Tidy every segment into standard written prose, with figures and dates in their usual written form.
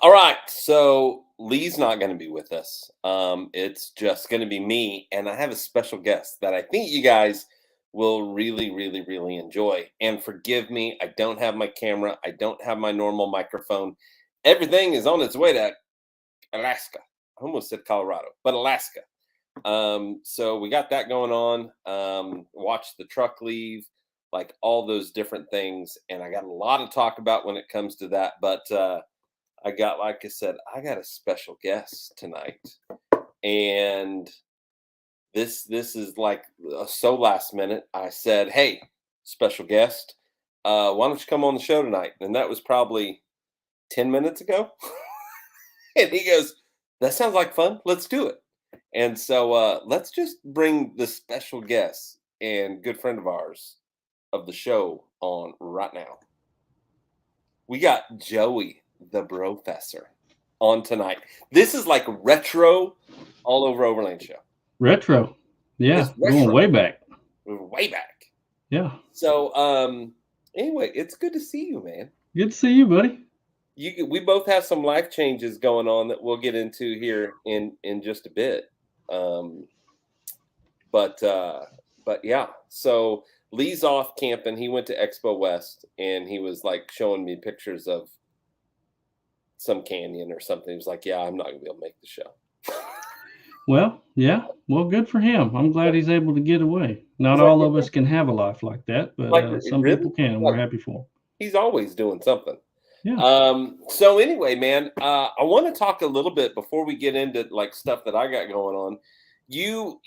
All right, so Lee's not going to be with us. It's just going to be me, and I have a special guest that I think you guys will really, really, really enjoy. And forgive me, I don't have my camera, I don't have my normal microphone. Everything is on its way to Alaska. I almost said Colorado, but Alaska. So we got that going on. Watch the truck leave, like all those different things, and I got a lot to talk about when it comes to that. But I got, like I said, I got a special guest tonight, and this is like so last minute. I said, "Hey, special guest, why don't you come on the show tonight?" And that was probably 10 minutes ago, and he goes, "That sounds like fun. Let's do it." And so let's just bring the special guest and good friend of ours of the show on right now. We got Joey the Brofessor on tonight. This is like retro all over Overland Show. Retro. Yeah, It's going retro. way back. We're way back. Yeah. So anyway, it's good to see you, man. Good to see you, buddy. We both have some life changes going on that we'll get into here in just a bit. Um but uh but yeah. So Lee's off camping. He went to Expo West and he was like showing me pictures of some canyon or something. He was like, "Yeah, I'm not gonna be able to make the show." Well, yeah. Well, good for him. I'm glad he's able to get away. Not He's like, all of us can have a life like that, but like, some really? people can, and we're Like, happy for him. he's always doing something. Yeah. So anyway, man, I want to talk a little bit before we get into like stuff that I got going on. You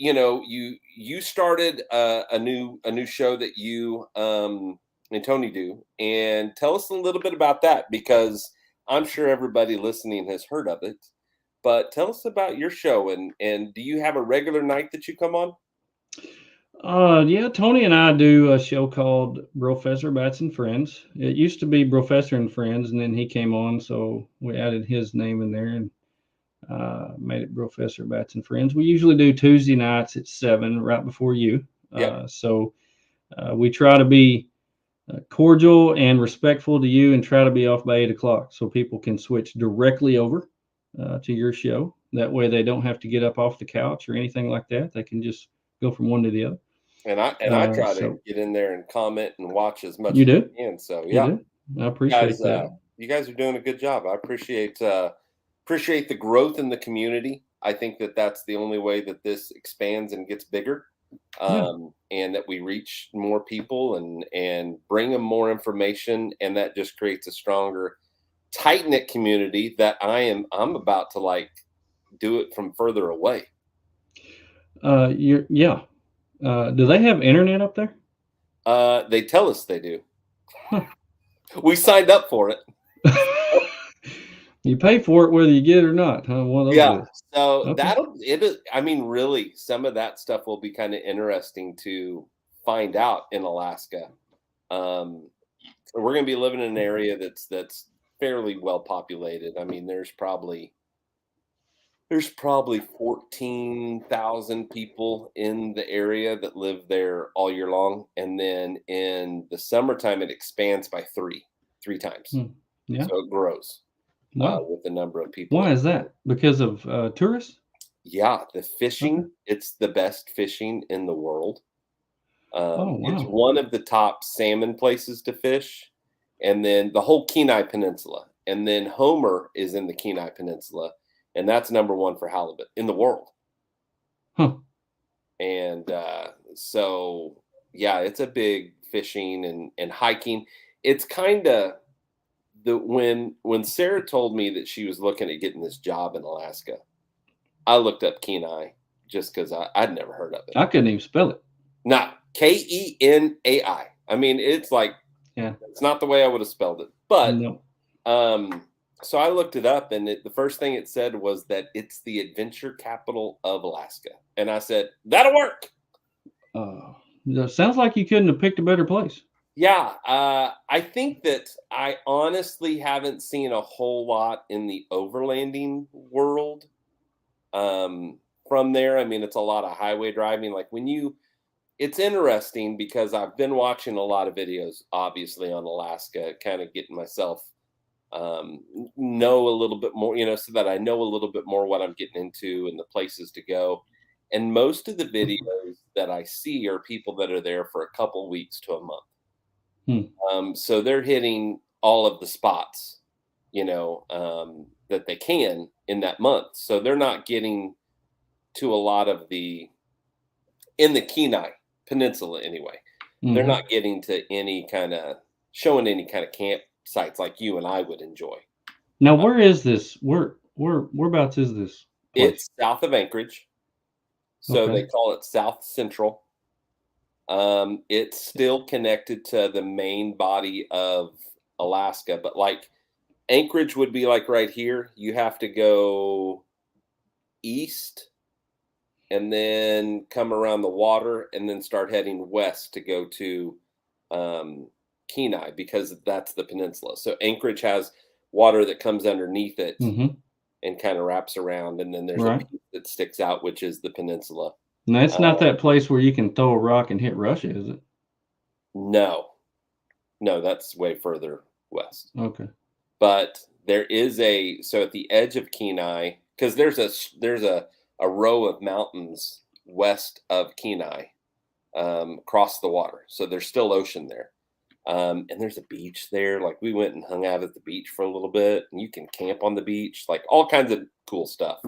started a new show that you and Tony do, and tell us a little bit about that because I'm sure everybody listening has heard of it. But tell us about your show and do you have a regular night that you come on? Yeah, Tony and I do a show called Professor Bats and Friends. It used to be Professor and Friends, and then he came on, so we added his name in there and made it Professor Bats and Friends. We usually do Tuesday nights at 7, right before you. Yep. So we try to be cordial and respectful to you and try to be off by 8 o'clock so people can switch directly over to your show. That way they don't have to get up off the couch or anything like that. They can just go from one to the other. And I try to So get in there and comment and watch as much you as do, I can. So you yeah, do. I you guys, appreciate that. you guys are doing a good job. I appreciate the growth in the community. I think that that's the only way that this expands and gets bigger, Yeah. and that we reach more people and bring them more information, and that just creates a stronger, tight knit community that I'm about to like do it from further away. Yeah. Do they have internet up there? They tell us they do. Huh. We signed up for it. You pay for it whether you get it or not, huh? One of those Yeah, deals. so Okay. I mean, really, some of that stuff will be kind of interesting to find out in Alaska. Um, we're going to be living in an area that's fairly well populated. I mean, there's probably 14,000 people in the area that live there all year long, and then in the summertime it expands by three times. Hmm. Yeah. So it grows Wow. with the number of people. Why is that? Because of tourists? Yeah, the Okay. fishing, it's the best fishing in the world. Oh, It's wow. one of the top salmon places to fish, and then the whole Kenai Peninsula. And then Homer is in the Kenai Peninsula, and that's number one for halibut in the world. Huh. And so, yeah, it's a big fishing and hiking. It's kind of when Sarah told me that she was looking at getting this job in Alaska, I looked up Kenai just because I'd never heard of it. I couldn't even spell it. Not Kenai. I mean, it's like Yeah. it's not the way I would have spelled it. But No. so I looked it up, and the first thing it said was that it's the adventure capital of Alaska, and I said that'll work. Sounds like you couldn't have picked a better place. Yeah, I think that I honestly haven't seen a whole lot in the overlanding world from there. I mean, it's a lot of highway driving. Like it's interesting because I've been watching a lot of videos, obviously on Alaska, kind of getting myself know a little bit more, so that I know a little bit more what I'm getting into and the places to go. And most of the videos that I see are people that are there for a couple weeks to a month. Hmm. So they're hitting all of the spots, that they can in that month. So they're not getting to a lot of in the Kenai Peninsula anyway. They're Hmm. not getting to showing any kind of campsites like you and I would enjoy. Now, Uh, where is this? Whereabouts is this place? it's south of Anchorage, so Okay. they call it South Central. It's still connected to the main body of Alaska, but like Anchorage would be like right here. You have to go east and then come around the water and then start heading west to go to um, Kenai because that's the peninsula. So Anchorage has water that comes underneath it Hmm. and kind of wraps around, and then there's a Right. piece that sticks out, which is the peninsula. Now, it's Uh, not that place where you can throw a rock and hit Russia, is it? no, no, that's way further west. Okay. But there is so at the edge of Kenai, because there's a row of mountains west of Kenai, across the water. So there's still ocean there. And there's a beach there. Like we went and hung out at the beach for a little bit, and you can camp on the beach, like all kinds of cool stuff.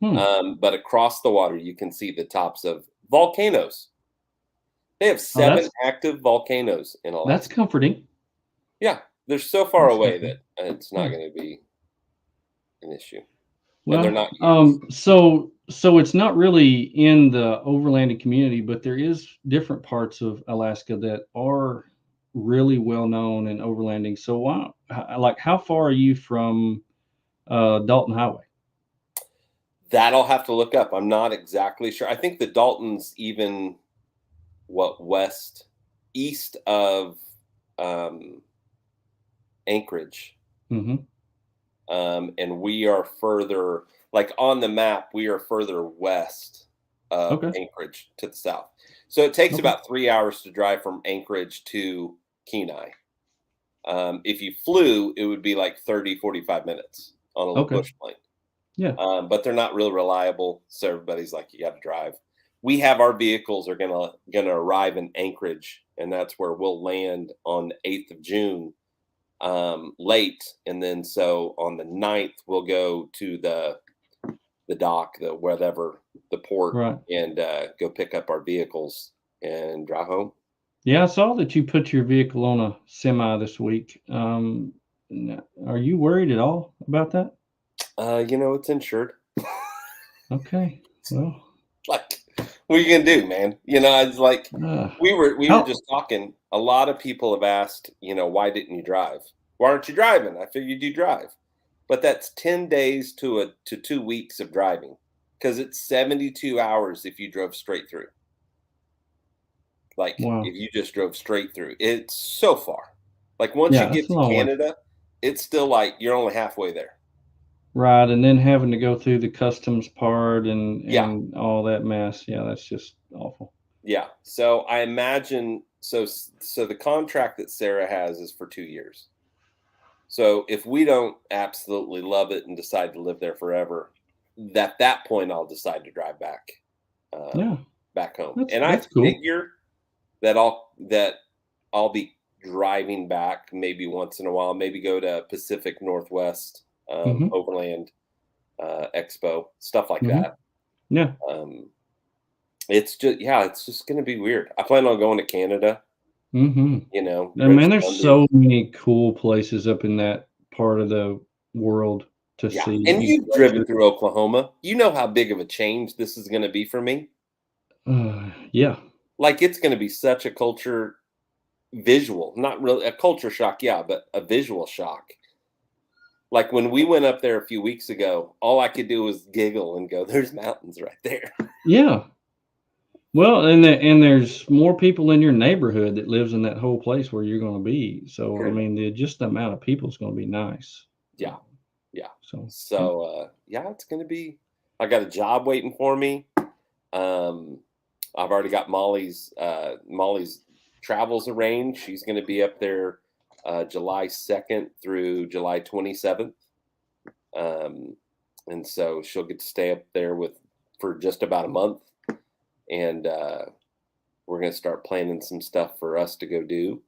Hmm. But across the water, you can see the tops of volcanoes. They have Oh, 7 active volcanoes in that's Alaska. comforting. Yeah, they're so far That's away comforting. that it's not Yeah. going to be an issue, and they're Well, not used. so it's not really in the overlanding community, but there is different parts of Alaska that are really well known in overlanding. So like, how far are you from Dalton Highway? That I'll have to look up. I'm not exactly sure. I think the Dalton's even east of um, Anchorage. Hmm. And we are further, like on the map, we are further west of Okay. Anchorage to the south. So it takes Okay. about 3 hours to drive from Anchorage to Kenai. If you flew, it would be like 30, 45 minutes on a little Okay. bush plane. Yeah. But they're not real reliable. So everybody's like, you got to drive. We have our vehicles are gonna arrive in Anchorage, and that's where we'll land on the 8th of June, late, and then so on the 9th we'll go to the dock, the whatever, the port, Right. and go pick up our vehicles and drive home. Yeah, I saw that you put your vehicle on a semi this week. Are you worried at all about that? It's insured. Okay. Well, Like, what are you gonna do, man? It's like uh, we were how just talking. A lot of people have asked, why didn't you drive? Why aren't you driving? I figured you drive. But that's 10 days to 2 weeks of driving, because it's 72 hours if you drove straight through. Like wow. if you just drove straight through, it's so far. Like once you Yeah, that's get a to long way. Canada, it's still like you're only halfway there. Right, and then having to go through the customs part and Yeah, all that mess. Yeah, that's just awful. yeah. So I imagine so the contract that Sarah has is for 2 years. So if we don't absolutely love it and decide to live there forever, at that point I'll decide to drive um, Yeah, back home. that's And I that's cool. figure that I'll be driving back maybe once in a while, maybe go to Pacific Northwest, Hmm. Overland Expo, stuff like Hmm. that. Yeah. Um, it's just going to be weird. I plan on going to Canada, Hmm. I British mean, there's Columbia. so many cool places up in that part of the world to Yeah, see. and You you've driven through Oklahoma. You know how big of a change this is going to be for me. yeah. Like it's going to be such a culture visual, not really a culture shock, yeah, but a visual shock. Like when we went up there a few weeks ago, all I could do was giggle and go, "There's mountains right there." Yeah. Well, and there's more people in your neighborhood that lives in that whole place where you're going to be. So, I Pretty much. mean, just the amount of people is going to be nice. Yeah, yeah. So, yeah. So yeah, it's going to be. I got a job waiting for me. Um, I've already got Molly's travels arranged. She's going to be up there July 2nd through July 27th. And so she'll get to stay up there for just about a month. And we're going to start planning some stuff for us to go do.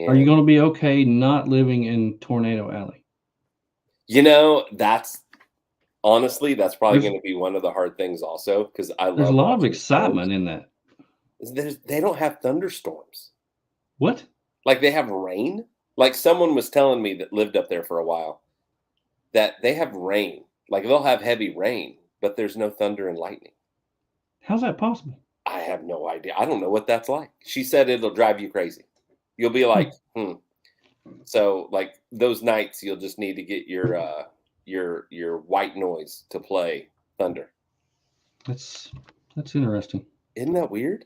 Are you And, going to be okay not living in Tornado Alley? that's honestly, that's probably There's going to be one of the hard things also, because I there's a love lot of watching storms. excitement in that. They don't have thunderstorms. What? Like they have rain. Like someone was telling me that lived up there for a while that they have rain. Like they'll have heavy rain, but there's no thunder and lightning. How's that possible? I have no idea. I don't know what that's like. She said it'll drive you crazy. You'll be Hmm. like, hmm. So like those nights, you'll just need to get your white noise to play thunder. That's interesting. Isn't that weird?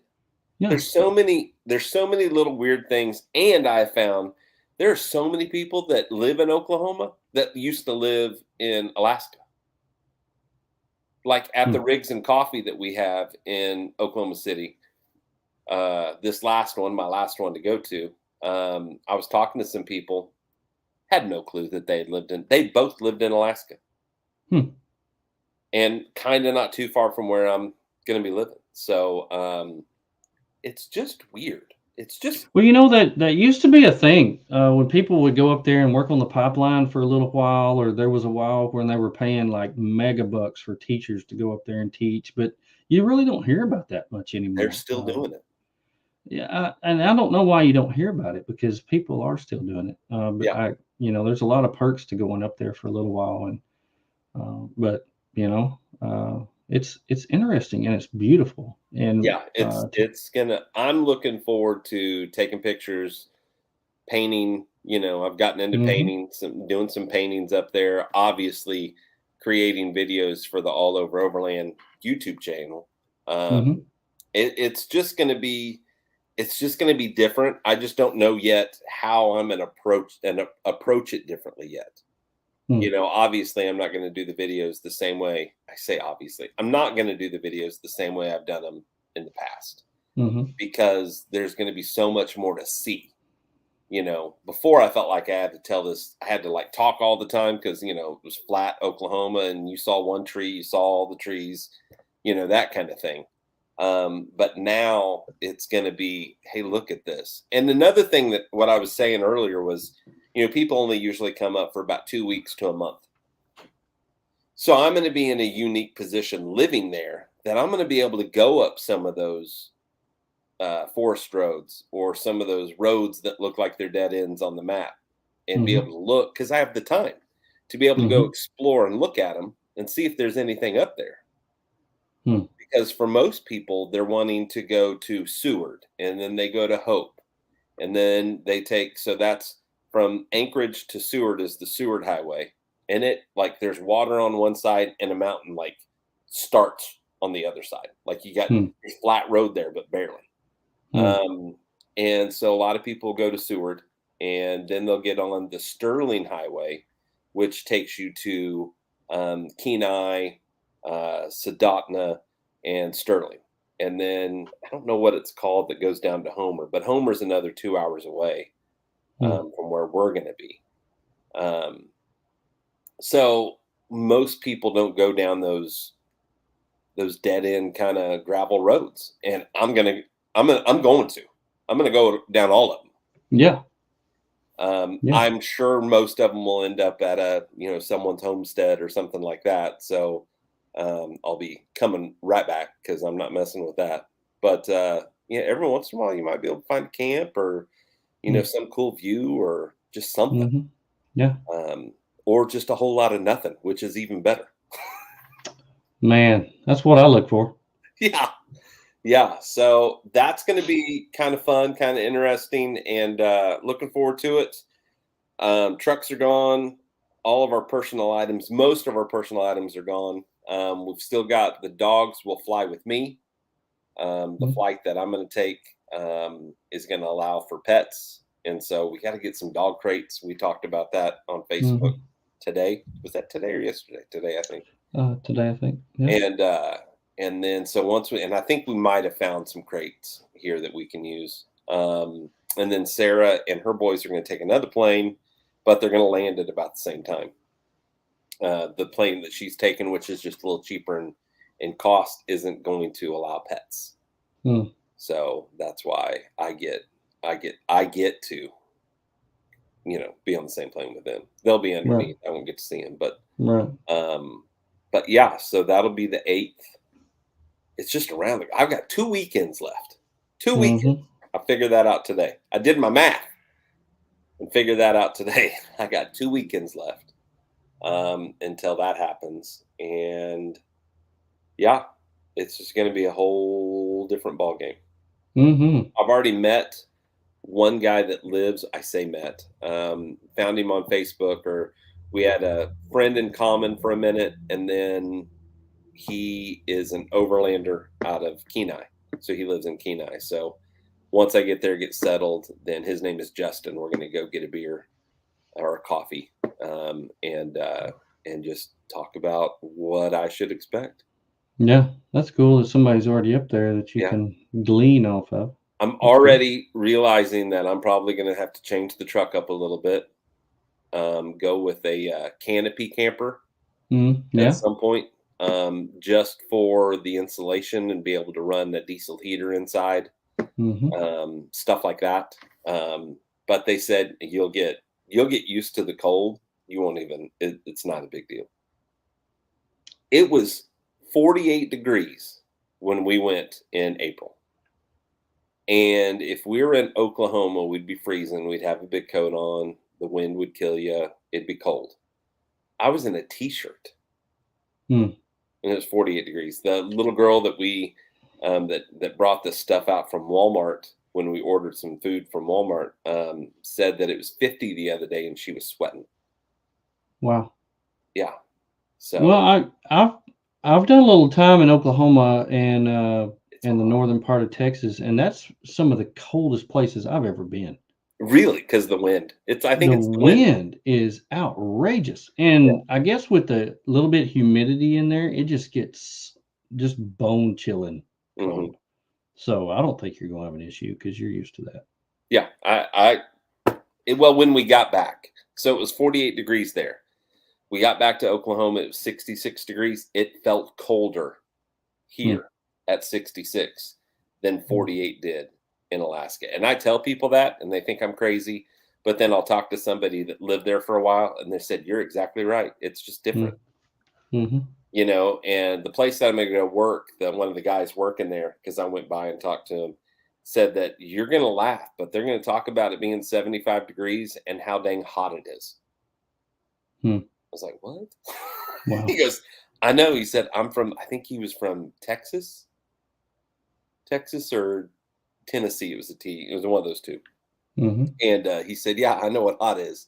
Yeah. There's so many little weird things, and I found there are so many people that live in Oklahoma that used to live in Alaska. Like at Hmm. the Rigs and Coffee that we have in Oklahoma City. This last one, my last one to go to, I was talking to some people, had no clue that they both lived in Alaska, Hmm. and kind of not too far from where I'm going to be living. So it's just weird. It's just, Well, that used to be a thing when people would go up there and work on the pipeline for a little while, or there was a while when they were paying like mega bucks for teachers to go up there and teach. But you really don't hear about that much they're anymore. still doing it. Yeah, and I don't know why you don't hear about it because people are still doing it. But Yeah. there's a lot of perks to going up there for a little while, and but it's interesting and it's beautiful, and Yeah, I'm looking forward to taking pictures, painting. I've gotten into hmm painting, doing some paintings up there, obviously creating videos for the All Over Overland YouTube channel. hmm It's just going to be, different. I just don't know yet how I'm going to approach it differently yet. Obviously, I'm not going to do the videos the same way. I say obviously, I'm not going to do the videos the same way I've done them in the past, hmm because there's going to be so much more to see. Before I felt like I had to like talk all the time because, it was flat Oklahoma and you saw one tree, you saw all the trees, that kind of thing. But now it's going to be, hey, look at this. And another thing that what I was saying earlier was, people only usually come up for about 2 weeks to a month. So I'm going to be in a unique position living there that I'm going to be able to go up some of those forest roads or some of those roads that look like they're dead ends on the map, and be able hmm to look, because I have the time to be able to go hmm explore and look at them and see if there's anything up there. hmm Because for most people, they're wanting to go to Seward and then they go to Hope, and then so that's from Anchorage to Seward is the Seward Highway. And it, like, there's water on one side and a mountain like starts on the other side. Like you got hmm a flat road there, but barely. hmm And so a lot of people go to Seward, and then they'll get on the Sterling Highway, which takes you to Kenai, Soldotna, and Sterling. And then I don't know what it's called that goes down to Homer, but Homer's another 2 hours away hmm from where we're going to be. Um, so most people don't go down those dead end kind of gravel roads, and I'm going to. I'm going to go down all of them. Yeah. Yeah. I'm sure most of them will end up at someone's homestead or something like that. So I'll be coming right back because I'm not messing with that. But yeah, every once in a while you might be able to find a camp, or some cool view, or just something, Mm-hmm. Yeah. um, or just a whole lot of nothing, which is even better. Man, that's what I look for. Yeah. Yeah, so that's going to be kind of fun, kind of interesting, and looking forward to it. Trucks are gone. All of our personal items, most of our personal items are gone. We've still got the dogs will fly with me. The Mm-hmm. flight that I'm going to take is going to allow for pets. And so we got to get some dog crates. We talked about that on Facebook Mm-hmm. today. Was that today or yesterday? Today, I think. Today, I think. Yeah. And then so once and I think we might have found some crates here that we can use. And then Sarah and her boys are going to take another plane, but they're going to land at about the same time. The plane that she's taken, which is just a little cheaper in cost, isn't going to allow pets. Hmm. So that's why I get to, be on the same plane with them. They'll be under Right. me. I won't get to see them, but Right. um, but yeah. So that'll be the 8th. It's just around. I've got 2 weekends left. 2 weekends. Mm-hmm. I figured that out today. I did my math and figured that out today. I got 2 weekends left until that happens, and yeah, it's just going to be a whole different ball game. Mm-hmm. I've already met one guy that lives. I say met. Found him on Facebook, or we had a friend in common for a minute, and then he is an overlander out of Kenai, so he lives in Kenai. So once I get there, get settled, then his name is Justin. We're going to go get a beer or a coffee, and just talk about what I should expect. Yeah, that's cool that somebody's already up there that you Yeah. can glean off of. I'm That's cool. already realizing that I'm probably going to have to change the truck up a little bit. Go with a canopy camper Mm, at yeah. some point, just for the insulation and be able to run a diesel heater inside, Mm-hmm. stuff like that. But they said you'll get used to the cold. You won't even. It's not a big deal. It was 48 degrees when we went in April. And if we were in Oklahoma, we'd be freezing. We'd have a big coat on. The wind would kill you. It'd be cold. I was in a t-shirt, Mm. and it was 48 degrees. The little girl that we that brought this stuff out from Walmart when we ordered some food from Walmart said that it was 50 the other day, and she was sweating. Wow. Yeah. Well, So I've done a little time in Oklahoma and it's in the hot. northern part of Texas, and that's some of the coldest places I've ever been. Really, because the wind. I think The it's the wind. wind is outrageous, Yeah. and I guess with the little bit humidity in there, it just gets just bone chilling Hmm. cold. So I don't think you're going to have an issue because you're used to that. Yeah. Well, when we got back, so it was 48 degrees there. We got back to Oklahoma, it was 66 degrees. It felt colder Hmm. here at 66 than Hmm. 48 did in Alaska. And I tell people that, and they think I'm crazy. But then I'll talk to somebody that lived there for a while, and they said, "You're exactly right. It's just different." Mm-hmm. And the place that I'm going to go work, one of the guys working there, because I went by and talked to him, said that you're going to laugh, but they're going to talk about it being 75 degrees and how dang hot it is. Hmm. I was like, "What?" He Wow. goes, "I know." He said, I think he was from Texas or Tennessee. It was a T. It was one of those two. Mm-hmm. And he said, "Yeah, I know what hot is."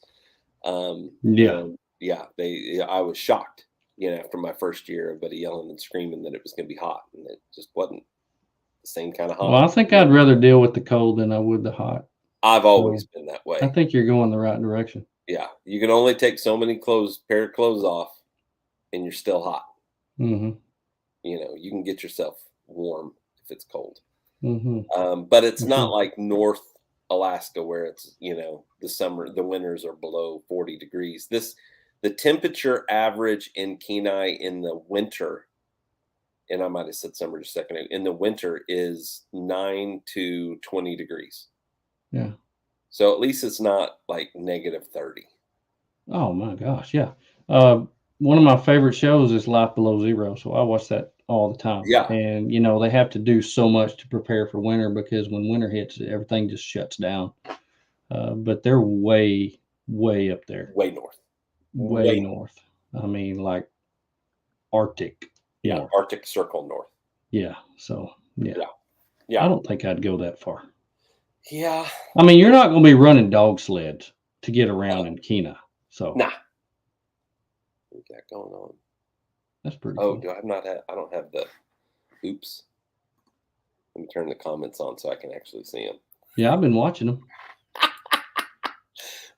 Yeah. And yeah, I was shocked, after my first year, everybody yelling and screaming that it was going to be hot, and it just wasn't the same kind of Well, hot. I think I'd rather deal with the cold than I would the hot. I've always So been that I way. think you're going the right direction. Yeah, you can only take so many pair of clothes off, and you're still hot. Mm-hmm. You can get yourself warm if it's cold. Mm-hmm. But it's That's not right. like North Alaska where it's, the winters are below 40 degrees. The temperature average in Kenai in the winter, and I might have said summer just a second, in the winter is 9 to 20 degrees. Yeah. So at least it's not like negative 30. Oh my gosh. Yeah. Uh, One of my favorite shows is Life Below Zero, so I watch that all the time. Yeah, And they have to do so much to prepare for winter because when winter hits, everything just shuts down. But they're way, way up there, way north. way Way north. north. I mean, like Arctic Yeah, north. Arctic Circle north. Yeah. So yeah, Yeah. I Yeah. don't think I'd go that far. Yeah. I mean, you're not going to be running dog sleds to get around in Kenai. So Nah. What we got going on? that's pretty Oh, cool. I don't have the oops. Let me turn the comments on so I can actually see them. Yeah, I've been watching them.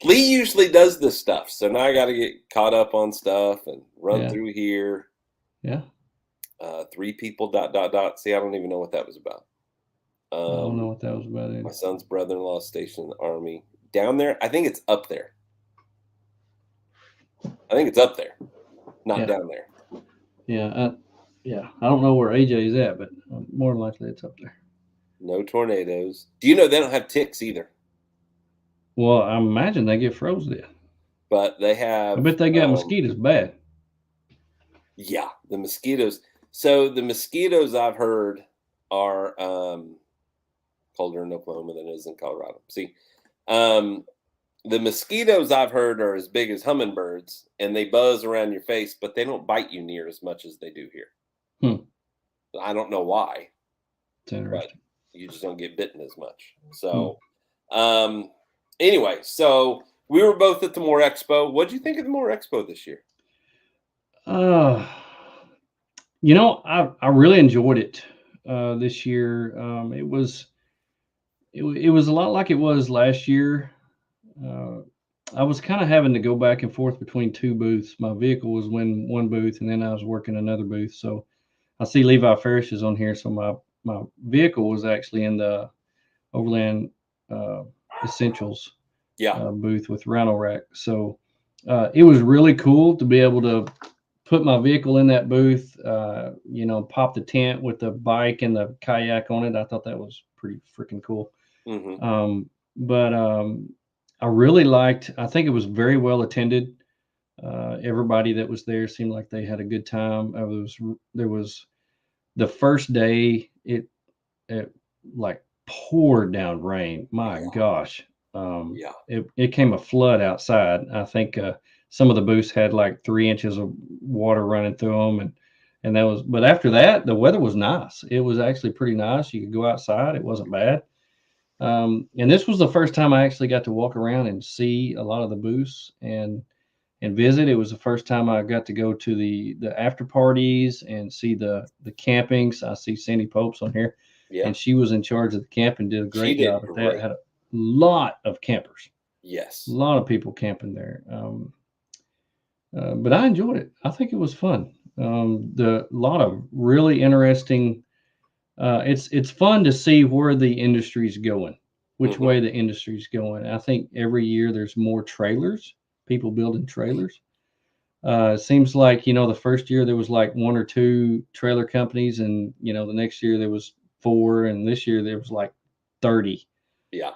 Lee usually does this stuff, so now I got to get caught up on stuff and run Yeah. through here. Yeah. 3 people ... See, I don't even know what that was about. I don't know Um, what that was about my either. son's brother-in-law is stationed in the Army. Down there? I think it's up there. I think it's up there, not Yeah, down there. yeah, yeah. I don't know where AJ's at, but more than likely it's up there. No tornadoes. Do you know they don't have ticks either? Well, I imagine they get froze then. But they I have, bet they got mosquitoes bad. yeah, the mosquitoes. So the mosquitoes I've heard are colder in Oklahoma than it is in Colorado. See, um, the mosquitoes I've heard are as big as hummingbirds, and they buzz around your face, but they don't bite you near as much as they do here. Hmm. I don't know why, It's but interesting. you just don't get bitten as much. Hmm. So, um, anyway, so we were both at the More Expo. What do you think of the More Expo this year? Uh, I really enjoyed it this year. It was a lot like it was last year. Uh, I was kind of having to go back and forth between two booths. My vehicle was in one booth, and then I was working another booth. So I see Levi Farish is on here. So my vehicle was actually in the Overland uh, Essentials Yeah, booth with Rhino Rack. So it was really cool to be able to put my vehicle in that booth. Pop the tent with the bike and the kayak on it. I thought that was pretty freaking cool. hmm, But I really liked. I think it was very well attended. Everybody that was there seemed like they had a good time. There was the first day it like poured down rain. My yeah, gosh, yeah. it came a flood outside. I think some of the booths had like 3 inches of water running through them, and that was. But after that, the weather was nice. It was actually pretty nice. You could go outside. It wasn't bad. And this was the first time I actually got to walk around and see a lot of the booths and visit. It was the first time I got to go to the after parties and see the campings. I see Sandy Popes on here, Yeah, and she was in charge of the camp and did a she great did job at that. great. Had a lot of campers, a Yes. lot of people camping there. But I enjoyed it. I think it was fun. The lot of really interesting. It's fun to see where the industry's going, which Hmm. way the industry's going. I think every year there's more trailers, people building trailers. It seems like the first year there was like one or two trailer companies, and the next year there was four, and this year there was like 30. Yeah.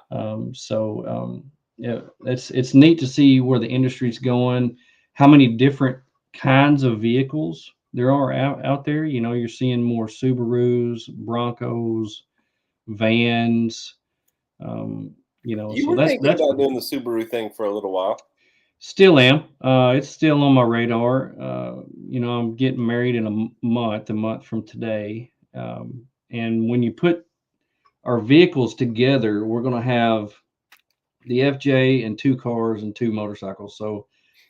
Yeah, it's neat to see where the industry's going, how many different kinds of vehicles there are out there. You're seeing more Subarus, Broncos, vans. Um, You so were thinking that's about pretty doing the cool. Subaru thing for a little while. Still am. It's still on my radar. I'm getting married in a month from today. And when you put our vehicles together, we're going to have the FJ and two cars and two motorcycles. So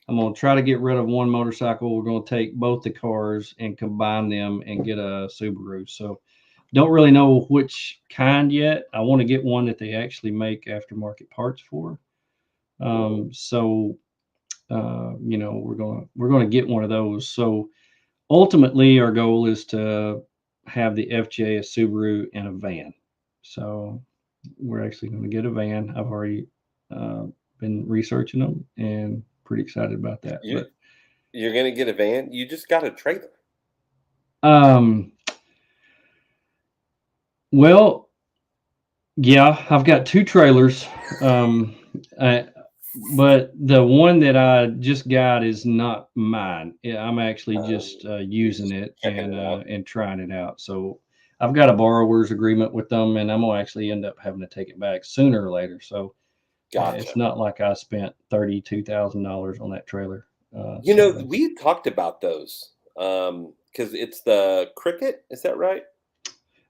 I'm going to try to get rid of one motorcycle. We're going to take both the cars and combine them and get a Subaru. So don't really know which kind yet. I want to get one that they actually make aftermarket parts for. Mhm. So we're gonna get one of those. So ultimately, our goal is to have the FJ, a Subaru, and a van. So we're actually going to get a van. I've already uh, been researching them and pretty excited about that. You But you're gonna get a van. You just got a trailer. um, well, yeah, I've got two trailers. Um, I, but the one that I just got is not mine. I'm actually just You're using just it checking it out. and trying it out. So I've got a borrower's agreement with them, and I'm gonna actually end up having to take it back sooner or later. So it's Gotcha. not like I spent $32,000 on that trailer. You So know, that's we talked about those because it's the Cricket. Is that right?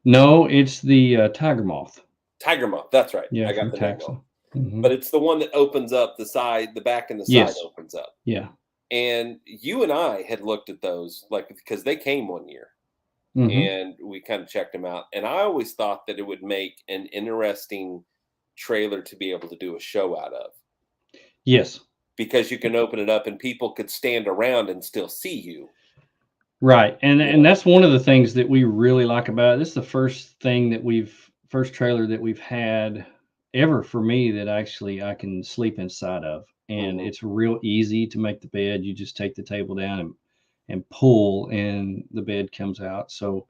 no, it's the Tiger Moth. Tiger Moth. That's right. Yeah, I got from the name wrong. Taxa. Hmm. But it's the one that opens up the side, the back and the side Yes. opens up. Yeah. And you and I had looked at those like because they came one year Hmm. and we kind of checked them out. And I always thought that it would make an interesting trailer to be able to do a show out of Yes. because you can open it up and people could stand around and still see you. Right, and You and know, that's one of the things that we really like about it. This is the first thing that we've trailer that we've had ever for me that actually I can sleep inside of, and Mhm. it's real easy to make the bed. You just take the table down and pull, and the bed comes out. So,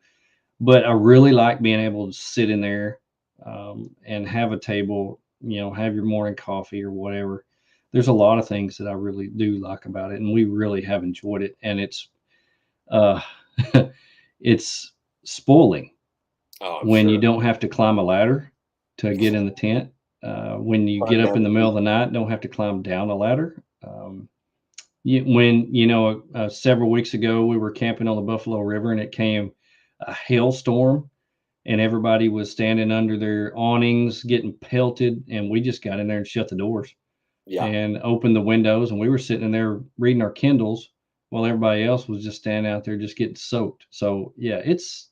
but I really like being able to sit in there and have a table, have your morning coffee or whatever. There's a lot of things that I really do like about it, and we really have enjoyed it. And uh, it's spoiling Oh, I'm when you sure. don't have to climb a ladder to get in the tent. When you Climb get up down in the the middle of chute. the night, don't have to climb down a ladder. When several weeks ago we were camping on the Buffalo River and it came a hailstorm and everybody was standing under their awnings getting pelted, and we just got in there and shut the doors Yeah. and opened the windows, and we were sitting in there reading our Kindles while everybody else was just standing out there just getting soaked. So yeah, it's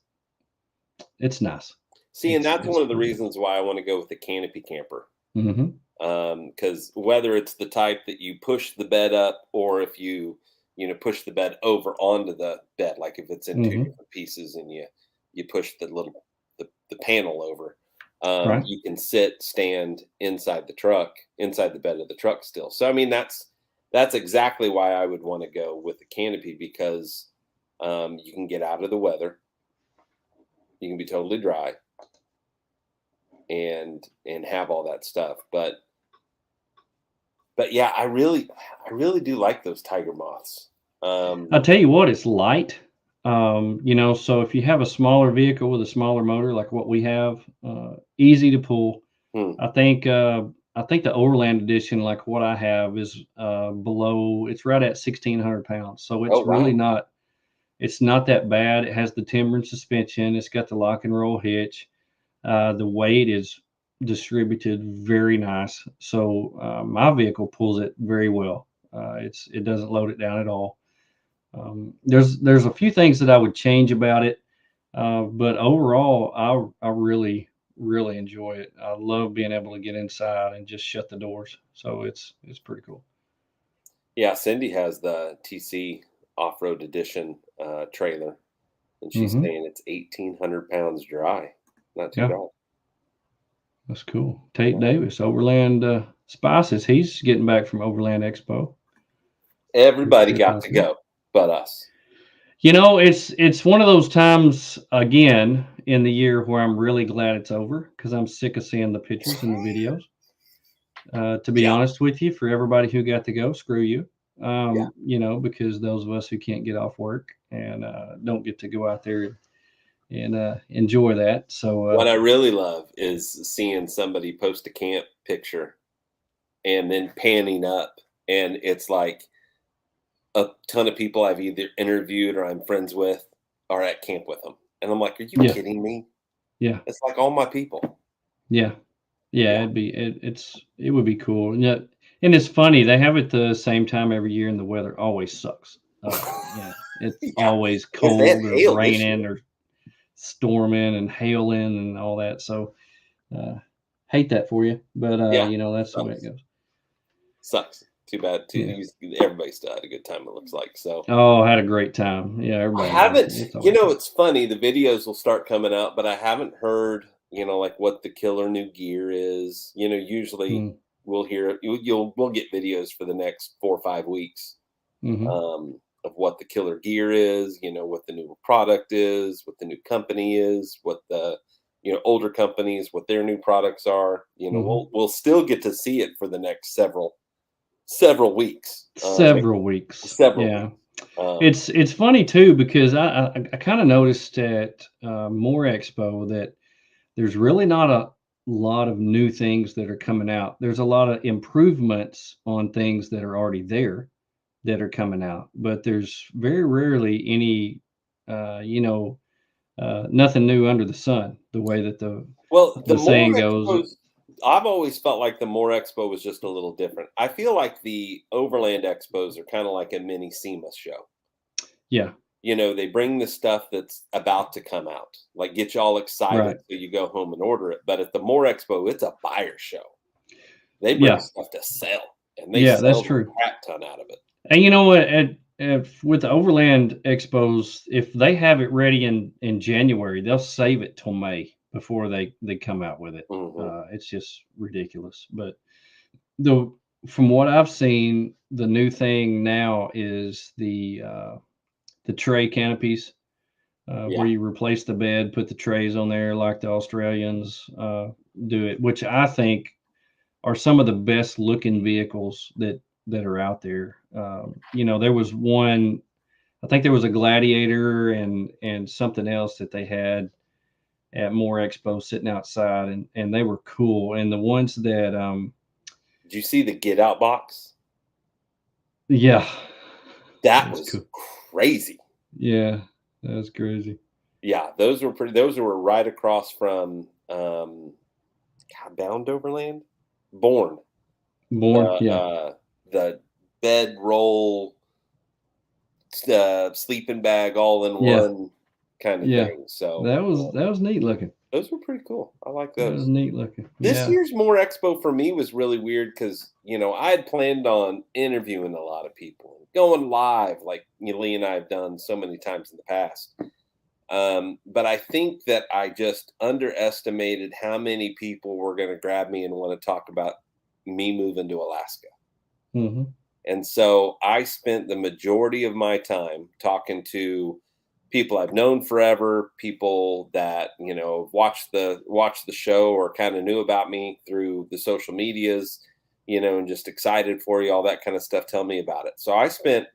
nice. See, and that's It's one of the pretty reasons why I wanna go with the canopy camper. nice. Hmm. Because whether it's the type that you push the bed up or if push the bed over onto the bed, like if it's in 2 Hmm. different pieces and you push the panel over, Right. you can stand inside the bed of the truck still. So, I mean, that's exactly why I would wanna go with the canopy because, you can get out of the weather, you can be totally dry, and have all that stuff, but yeah, I really do like those tiger moths. I'll Um, tell you what, it's light. So if you have a smaller vehicle with a smaller motor, like what we have, easy to pull. hmm. I think the Overland edition, like what I have, is below. It's right at 1,600 pounds, so Oh, it's really wow. not. It's not that bad. It has the timber and suspension. It's got the lock and roll hitch. The weight is distributed very nice. So my vehicle pulls it very well. It doesn't load it down at all. There's a few things that I would change about it, but overall, I really enjoy it. I love being able to get inside and just shut the doors. So it's pretty cool. Yeah, Cindy has the TC off-road edition trailer, and she's Hmm. saying it's 1,800 pounds dry. Not too Yeah, bad. that's cool. Tate Yeah. Davis, Overland Spices. He's getting back from Overland Expo. Good Everybody trip got out to there. go, but us. It's one of those times again in the year where I'm really glad it's over because I'm sick of seeing the pictures and the videos. To be Yeah, honest with you, for everybody who got to go, screw you. yeah. Because those of us who can't get off work and don't get to go out there and enjoy that. So, What I really love is seeing somebody post a camp picture and then panning up, and it's like a ton of people I've either interviewed or I'm friends with are at camp with them, and I'm like, "Are you yeah, kidding me?" yeah, It's like all my people. yeah, yeah. Yeah. It would be cool. Yeah, and it's funny they have it the same time every year, and the weather always sucks. It's Yeah. always Yes, they had cold or hail this year. raining or storming and hailing and all that. So, uh, hate that for you, but Yeah. that's the way it Sucks. goes. Sucks. Too bad. Yeah. Everybody still had a good time, it looks like. So Oh, I had a great time. Yeah, I everybody does. haven't, It's always fun. it's funny. The videos will start coming out, but I haven't heard, like what the killer new gear is. Usually Mm, we'll hear, we'll get videos for the next 4 or 5 weeks mhm. of what the killer gear is, what the new product is, what the new company is, what the older companies, what their new products are. Mhm. We'll still get to see it for the next several weeks, Several weeks. several Yeah. weeks. Um, It's funny too because I kind of noticed at More Expo that there's really not a lot of new things that are coming out. There's a lot of improvements on things that are already there that are coming out, but there's very rarely any, nothing new under the sun. The way that well, the the more saying goes. expos, I've always felt like the more expo was just a little different. I feel like the Overland expos are kind of like a mini SEMA show. Yeah. They bring the stuff that's about to come out, like get you all excited Right. so you go home and order it. But at the More Expo, it's a buyer show. They bring Yeah. stuff to sell, and they Yeah. That's sell the true. crap ton out of it. And you know what? With the Overland Expos, if they have it ready in January, they'll save it till May. before they come out with it. Hmm. It's just ridiculous. But the from what I've seen, the new thing now is the tray canopies, Yeah. where you replace the bed, put the trays on there like the Australians do it, which I think are some of the best looking vehicles that are out there. There was one. I think there was a Gladiator and something else that they had at More Expo sitting outside, and they were cool. And the ones that, Did you see the Get Out box? yeah, that That was was cool. crazy. Yeah, that was crazy. Yeah, those were pretty. Those were right across from Bound Overland, Born. The Born, yeah, the bedroll, sleeping bag, all in yeah, one kind of yeah. thing. So That was neat looking. those were pretty cool. I like That was those. neat looking. This Yeah. year's More Expo for me was really weird because I had planned on interviewing a lot of people and going live, like Lee and I have done so many times in the past. But I think that I just underestimated how many people were going to grab me and want to talk about me moving to Alaska. Hmm. And so I spent the majority of my time talking to people I've known forever, people that, watched the show or kind of knew about me through the social medias, and just excited for you, all that kind of stuff. Tell me about it. So I spent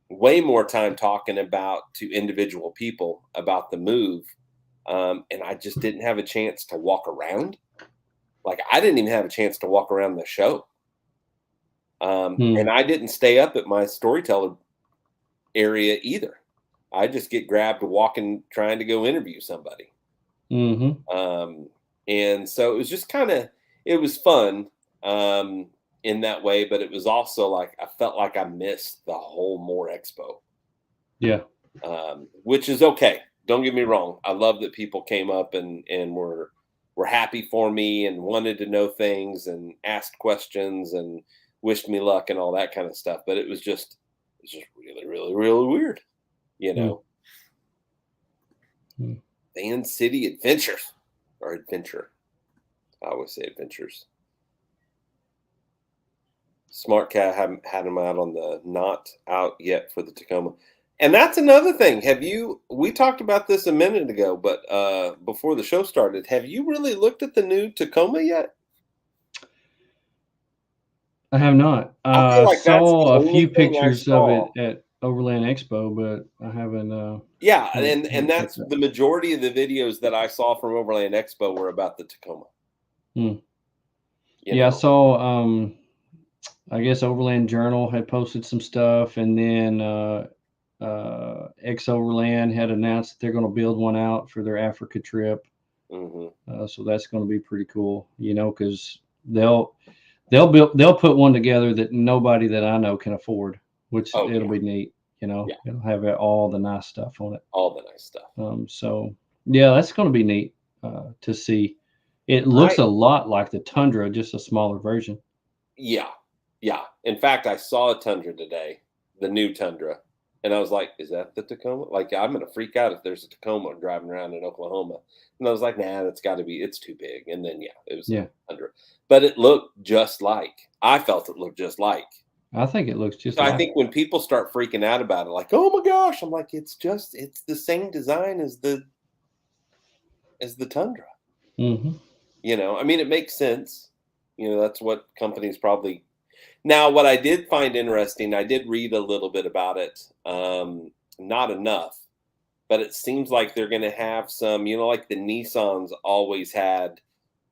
way more time talking about to individual people about the move. And I just didn't have a chance to walk around. Like I didn't even have a chance to walk around the show. And Hmm. I didn't stay up at my storyteller area either. I just get grabbed walking, trying to go interview somebody. Hmm. Um, and so it was just it was fun in that way, but it was also like I felt like I missed the whole More Expo, Yeah. which is okay. Don't get me wrong. I love that people came up and were happy for me and wanted to know things and asked questions and wished me luck and all that kind of stuff. But it was just really, really, really weird, you Hmm. know. Hmm. Van City Adventures or Adventure. I always say Adventures. Smart Cat haven't had them out on the not out yet for the Tacoma. And that's another thing. We talked about this a minute ago, but before the show started, have you really looked at the new Tacoma yet? I have not. I feel I like that's the saw a only few thing I pictures of saw. it at Overland Expo, but I haven't Yeah, and haven't checked that's that. the majority of the videos that I saw from Overland Expo were about the Tacoma, Hmm. you Yeah, I know. saw. I guess Overland Journal had posted some stuff, and then Ex Overland had announced that they're going to build one out for their Africa trip. Hmm. So that's going to be pretty cool, because they'll put one together that nobody that I know can afford, which Oh it'll yeah, be neat. yeah, It'll have all the nice stuff on it. all the nice stuff. So yeah, that's going to be neat to see. It looks I a lot like the Tundra, just a smaller version. Yeah, yeah. In fact, I saw a Tundra today, the new Tundra, and I was like, "Is that the Tacoma?" Like, I'm gonna freak out if there's a Tacoma driving around in Oklahoma. And I was like, "Nah, that's got to be. It's too big." And then, yeah, it was Yeah, a Tundra, but it looked just like. I felt it looked just like. I think it looks just So I like think when people start freaking out about it, like, "Oh my gosh," I'm like, it's the same design as the Tundra." it. I mean, it makes sense. That's what companies probably. Now, what I did find interesting, I did read a little bit about it, not enough, but it seems like they're going to have some, like the Nissans always had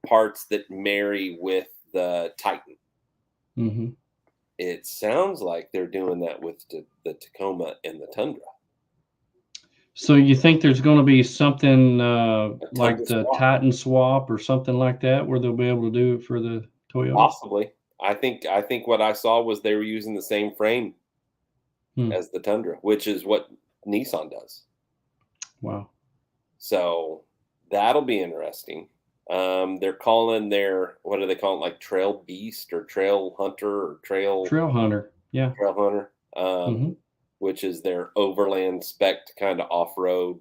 parts that marry with the Titan. Hmm. It sounds like they're doing that with the Tacoma and the Tundra. So you think there's going to be something A Tundra like the swap, Titan swap or something like that, where they'll be able to do it for the Toyota? possibly. I think what I saw was they were using the same frame Hmm. as the Tundra, which is what Nissan does. Wow. So that'll be interesting. They're calling their what do they call it? Like Trail Beast or Trail Hunter or Trail Hunter. Yeah. Trail Hunter, Hmm. which is their overland spec kind of off road.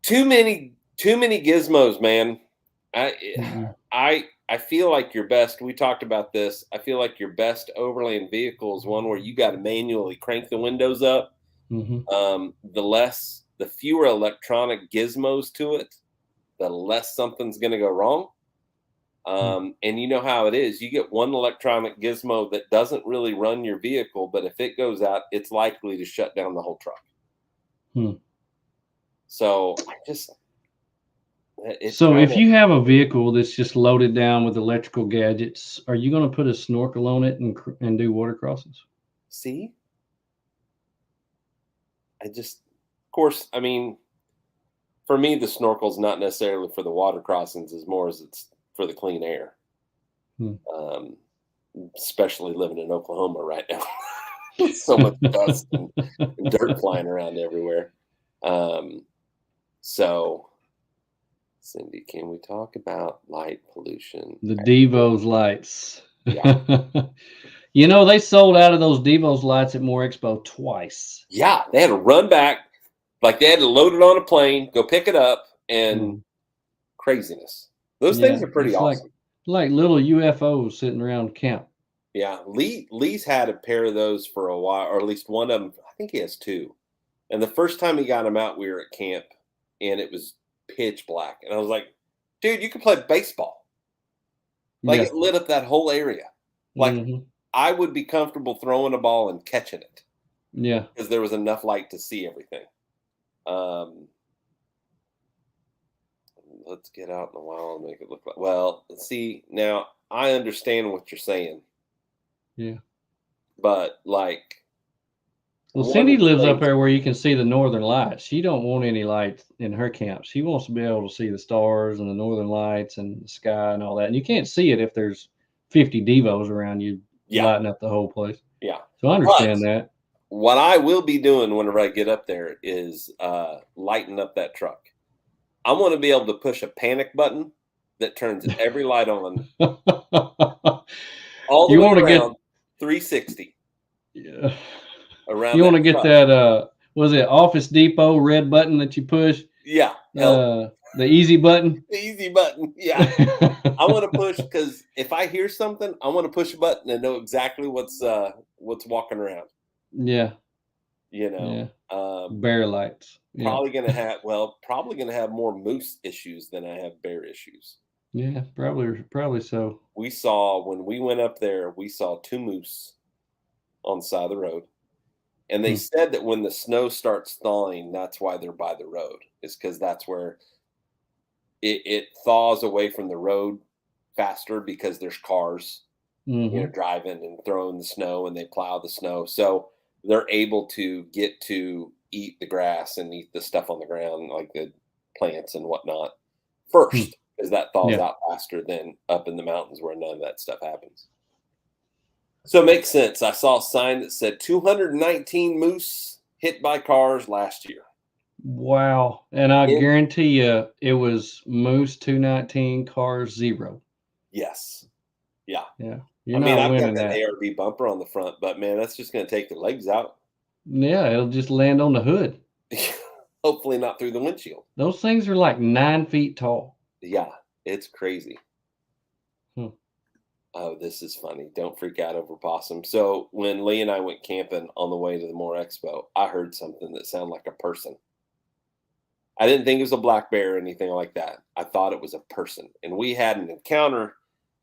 Too many Too many gizmos, man. Mm-mm. I feel like your best. We talked about this. I feel like your best overland vehicle is one where you got to manually crank the windows up. Mhm. The fewer electronic gizmos to it, the less something's going to go wrong. Mm. And you know how it is. You get one electronic gizmo that doesn't really run your vehicle, but if it goes out, it's likely to shut down the whole truck. Hmm. So I just, it's So kind if of, you have a vehicle that's just loaded down with electrical gadgets, are you going to put a snorkel on it and do water crossings? see, of course, I mean, for me, the snorkel's not necessarily for the water crossings as more as it's for the clean air. Hmm. Um, Especially living in Oklahoma right now. So much dust and dirt flying around everywhere. Um, so, Cindy, can we talk about light pollution? The Devos lights. Yeah. You know, they sold out of those Devos lights at More Expo twice. Yeah. They had to run back, like they had to load it on a plane, go pick it up, and Mm. craziness. Those things Yeah, are pretty it's awesome. like little UFOs sitting around camp. Yeah. Lee's had a pair of those for a while, or at least one of them. I think he has two. And the first time he got them out, we were at camp and it was pitch black. And I was like, dude, you can play baseball. Like Yeah. it lit up that whole area. Like Hmm. I would be comfortable throwing a ball and catching it Yeah. because there was enough light to see everything. Um, let's get out in the wild and make it look like. Well, see, now I understand what you're saying, Yeah. but like Well, one Cindy of the lives up things, there where you can see the northern lights. She don't want any lights in her camp. She wants to be able to see the stars and the northern lights and the sky and all that. And you can't see it if there's 50 Devos around you yeah, lighting up the whole place. yeah. So I But understand that. what I will be doing whenever I get up there is lighting up that truck. I want to be able to push a panic button that turns every light on all the You way want to get around 360 yeah. around You want that to get truck. that was it Office Depot red button that you push? Yeah, help. The easy button? The easy button. Yeah. I want to push because if I hear something, I want to push a button and know exactly what's walking around. Yeah, You know, yeah. Bear lights. Yeah. probably gonna have more moose issues than I have bear issues. Yeah, probably so. We saw when we went up there, we saw two moose on the side of the road. And they Hmm. said that when the snow starts thawing, that's why they're by the road, is because that's where it thaws away from the road faster because there's cars, Hmm. driving and throwing the snow and they plow the snow. So they're able to get to eat the grass and eat the stuff on the ground, like the plants and whatnot, Hmm. first, because that thaws Yeah. out faster than up in the mountains where none of that stuff happens. So it makes sense. I saw a sign that said 219 moose hit by cars last year. Wow. And I In guarantee you it was Moose 219 Cars 0. Yes. Yeah. Yeah. You're I mean, not I've got winning that that. ARB bumper on the front, but man, that's just going to take the legs out. Yeah, it'll just land on the hood. Hopefully not through the windshield. Those things are like 9 feet tall. Yeah, it's crazy. Hmm. Oh, this is funny. Don't freak out over possum. So when Lee and I went camping on the way to the Moore Expo, I heard something that sounded like a person. I didn't think it was a black bear or anything like that. I thought it was a person. And we had an encounter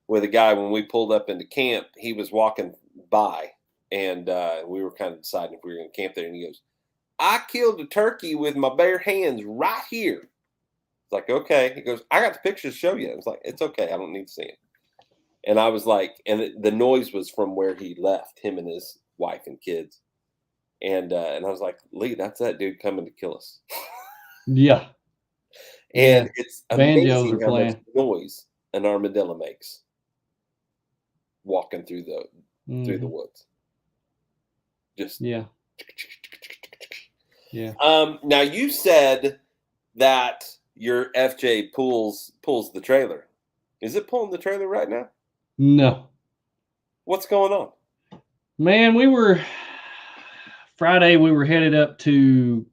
with a guy when we pulled up into camp. He was walking by and we were kind of deciding if we were going to camp there. And he goes, I killed a turkey with my bare hands right here. It's like, okay. He goes, I got the pictures to show you. I was like, it's okay. I don't need to see it. And I was like, the noise was from where he left, him and his wife and kids. And I was like, Lee, that's that dude coming to kill us. Yeah. And Yeah. it's Banjos are amazing how much playing. noise an armadillo makes walking through the Hmm. woods. Just Yeah. Yeah. now you said that your FJ pulls the trailer. Is it pulling the trailer right now? No. What's going on? Man, we were headed up to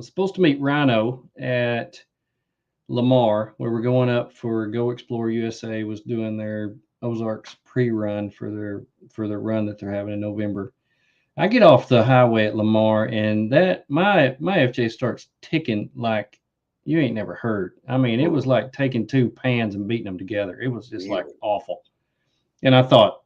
supposed to meet Rhino at Lamar, where we're going up for Go Explore USA was doing their Ozarks pre-run for their run that they're having in November. I get off the highway at Lamar, and that my FJ starts ticking like you ain't never heard. I mean, it was Mm, like taking two pans and beating them together. It was just like really? awful. And I thought,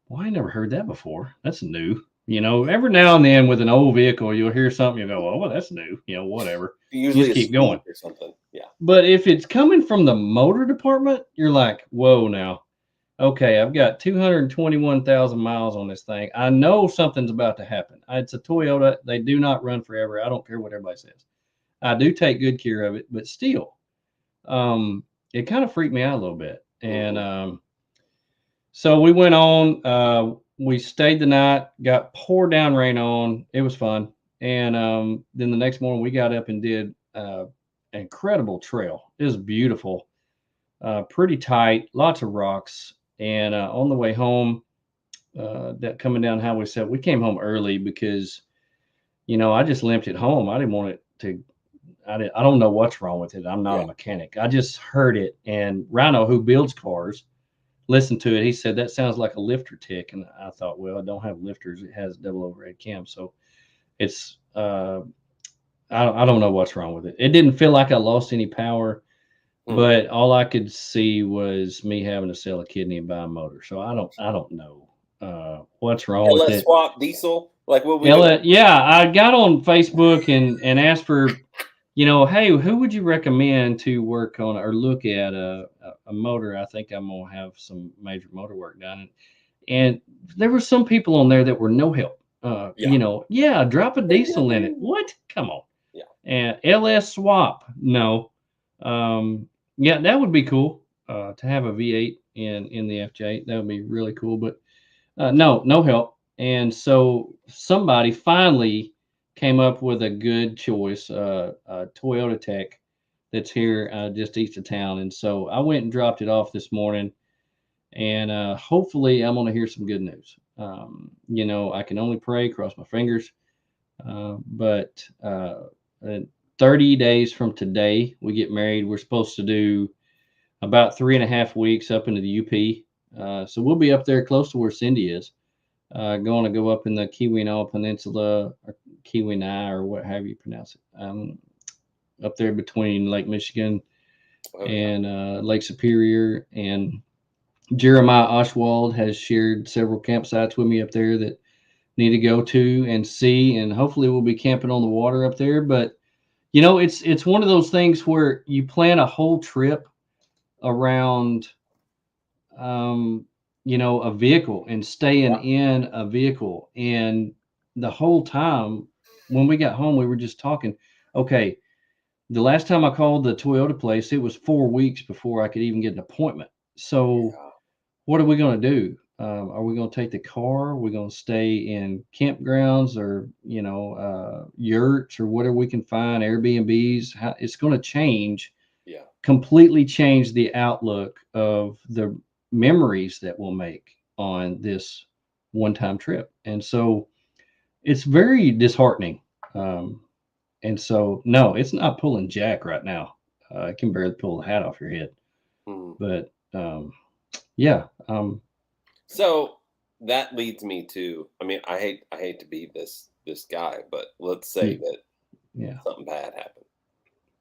well, I never heard that before. That's new. Every now and then with an old vehicle, you'll hear something, you go, oh, well, that's new. Whatever. You Usually just a keep speed going. or something. Yeah. But if it's coming from the motor department, you're like, whoa, now. Okay, I've got 221,000 miles on this thing. I know something's about to happen. It's a Toyota. They do not run forever. I don't care what everybody says. I do take good care of it, but still, it kind of freaked me out a little bit. And Hmm. so we went on. We stayed the night, got poured down rain on. It was fun. And then the next morning, we got up and did an incredible trail. It was beautiful, pretty tight, lots of rocks. And on the way home, that coming down Highway 7, we came home early because, I just limped it home. I didn't want it to. I don't know what's wrong with it. I'm not Yeah. a mechanic. I just heard it. And Rhino, who builds cars, listened to it. He said, that sounds like a lifter tick. And I thought, well, it don't have lifters. It has double overhead cam. So it's, I don't know what's wrong with it. It didn't feel like I lost any power, Hmm. but all I could see was me having to sell a kidney and buy a motor. So I don't know what's wrong with LS it. swap diesel. Like what we doing? Ella, yeah, I got on Facebook and asked for, hey, who would you recommend to work on or look at a motor? I think I'm gonna have some major motor work done, and there were some people on there that were no help. Yeah. Yeah, drop a diesel in it. Yeah. What? Come on. Yeah. And LS swap, no. Yeah, that would be cool to have a V8 in the FJ. That would be really cool, but no help. And so somebody finally came up with a good choice, Toyota Tech that's here just east of town. And so I went and dropped it off this morning, and hopefully I'm going to hear some good news. I can only pray, cross my fingers. But 30 days from today, we get married. We're supposed to do about 3.5 weeks up into the UP. So we'll be up there close to where Cindy is. Going to go up in the Keweenaw Peninsula or Keweenaw or what have you pronounce it. Up there between Lake Michigan Oh yeah. and Lake Superior. And Jeremiah Oswald has shared several campsites with me up there that need to go to and see. And hopefully we'll be camping on the water up there. But it's one of those things where you plan a whole trip around a vehicle and staying Yeah. in a vehicle. And the whole time when we got home, we were just talking. Okay, the last time I called the Toyota place, it was 4 weeks before I could even get an appointment. So Yeah. what are we going to do? Are we going to take the car? Are we going to stay in campgrounds or yurts or whatever we can find, Airbnbs? It's going to Yeah. completely change the outlook of the memories that we'll make on this one-time trip. And so it's very disheartening. And so, no, it's not pulling jack right now. I can barely pull the hat off your head. Mhm. But yeah, So that leads me to, I mean, I hate to be this guy, but let's say yeah, that yeah, something bad happened.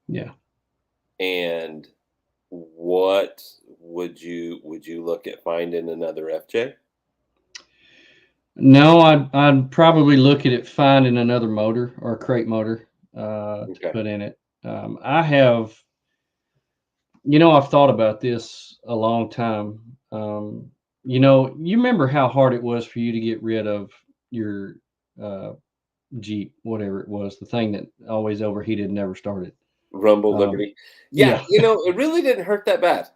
yeah. And what would you look at finding another FJ? No, I'd probably look at it finding another motor or a crate motor to Okay. put in it. I have I've thought about this a long time. You remember how hard it was for you to get rid of your uh, Jeep, whatever it was, the thing that always overheated and never started. Rumble Um, Liberty. Yeah, yeah. it really didn't hurt that bad.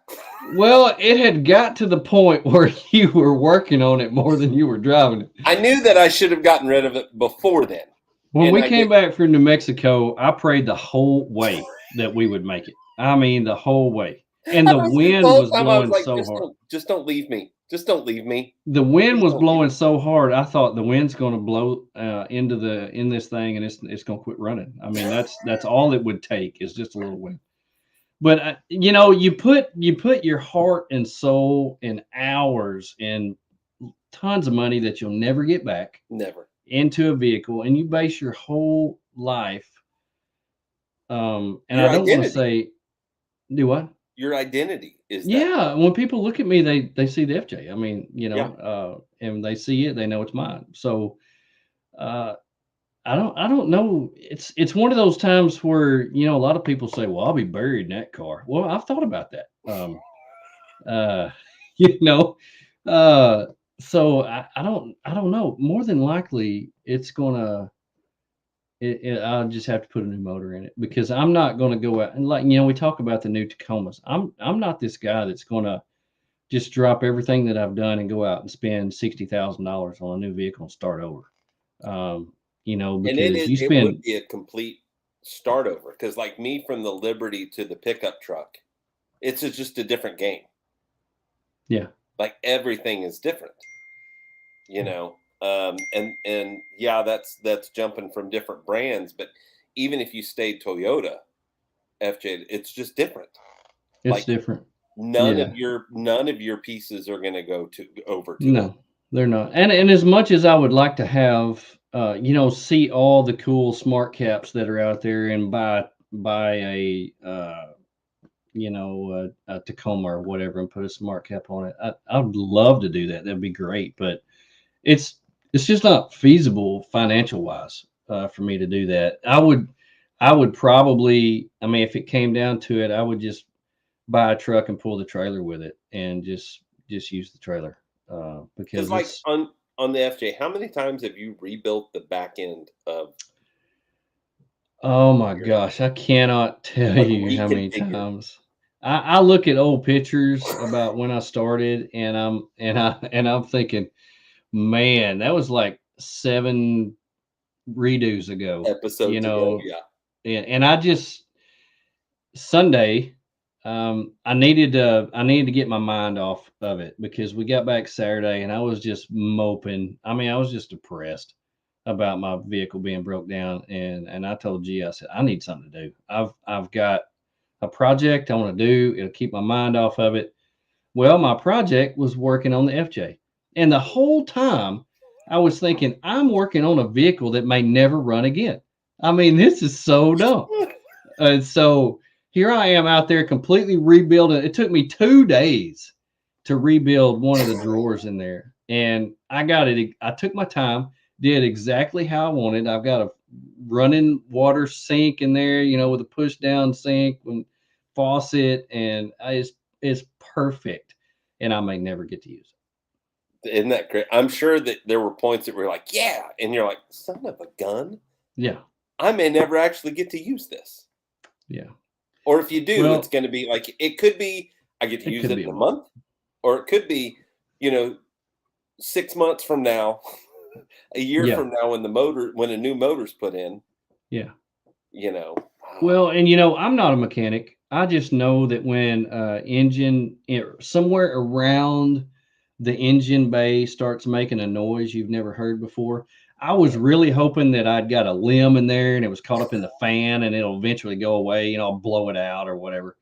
Well, it had got to the point where you were working on it more than you were driving it. I knew that I should have gotten rid of it before then. When And we I came did. back from New Mexico, I prayed the whole way that we would make it. I mean, the whole way. And And the I was the wind whole was time I was blowing like, so just hard. don't leave me. Just don't leave me. The wind Please was don't leave blowing me. so hard. I thought the wind's going to blow in this thing, and it's going to quit running. I mean, that's all it would take is just a little wind. But you know, you put your heart and soul and hours and tons of money that you'll never get back Never. into a vehicle, and you base your whole life. And I Your don't want to identity. say do what? Your identity is that Yeah, car. when people look at me, they see the FJ. I mean, you Yeah. know, and they see it, they know it's mine. So uh, I don't know. It's one of those times where you know a lot of people say, "Well, I'll be buried in that car." Well, I've thought about that. Uh, you know, uh, so I don't know. More than likely, it's gonna. I'll just have to put a new motor in it because I'm not going to go out and like you know we talk about the new Tacomas. I'm not this guy that's going to just drop everything that I've done and go out and spend $60,000 on a new vehicle and start over. You know, And because you it would spend be a complete start over because, like me, from the Liberty to the pickup truck, just a different game. yeah, Like everything is different, you yeah, know. And yeah, that's jumping from different brands, but even if you stayed Toyota, FJ, it's just different. it's Like different. none Yeah, of your pieces are going to go to over to it. no, they're not. And as much as I would like to have, you know, see all the cool smart caps that are out there and buy a you know, a Tacoma or whatever and put a smart cap on it. I would love to do that. That'd be great, but it's it's just not feasible financial wise for me to do that. I would probably, I mean, if it came down to it, I would just buy a truck and pull the trailer with it and just use the trailer Because because like it's on the FJ, how many times have you rebuilt the back end of oh my your FJ? gosh, I cannot tell Like you how many reconfigured. times. I look at old pictures about when I started, and I'm thinking, man, that was like 7 redos ago, you Episodes ago, know, yeah. and I just Sunday, I needed to get my mind off of it because we got back Saturday and I was just moping. I mean, I was just depressed about my vehicle being broke down, and I told G, I said, I need something to do. I've got a project I want to do. It'll keep my mind off of it. Well, my project was working on the FJ, and the whole time I was thinking, I'm working on a vehicle that may never run again. I mean, this is so dumb. And so here I am out there completely rebuilding. It took me 2 days to rebuild one of the drawers in there. And I got it. I took my time, did exactly how I wanted. I've got a running water sink in there, you know, with a push down sink and faucet. And it's perfect. And I may never get to use Isn't that great? I'm sure that there were points that were like, yeah, and you're like, son of a gun, it. Yeah. I may never actually get to use this. Yeah. Or if you do, it's Well, going to be like it could be I get to it use could it be in a a month. month, or it could be, you know, 6 months from now, a year Yeah. from now when a new motor's put in, Yeah. you know. Well, and you know, I'm not a mechanic. I just know that when somewhere around the engine bay starts making a noise you've never heard before, I was really hoping that I'd got a limb in there and it was caught up in the fan and it'll eventually go away. You know, I'll blow it out or whatever.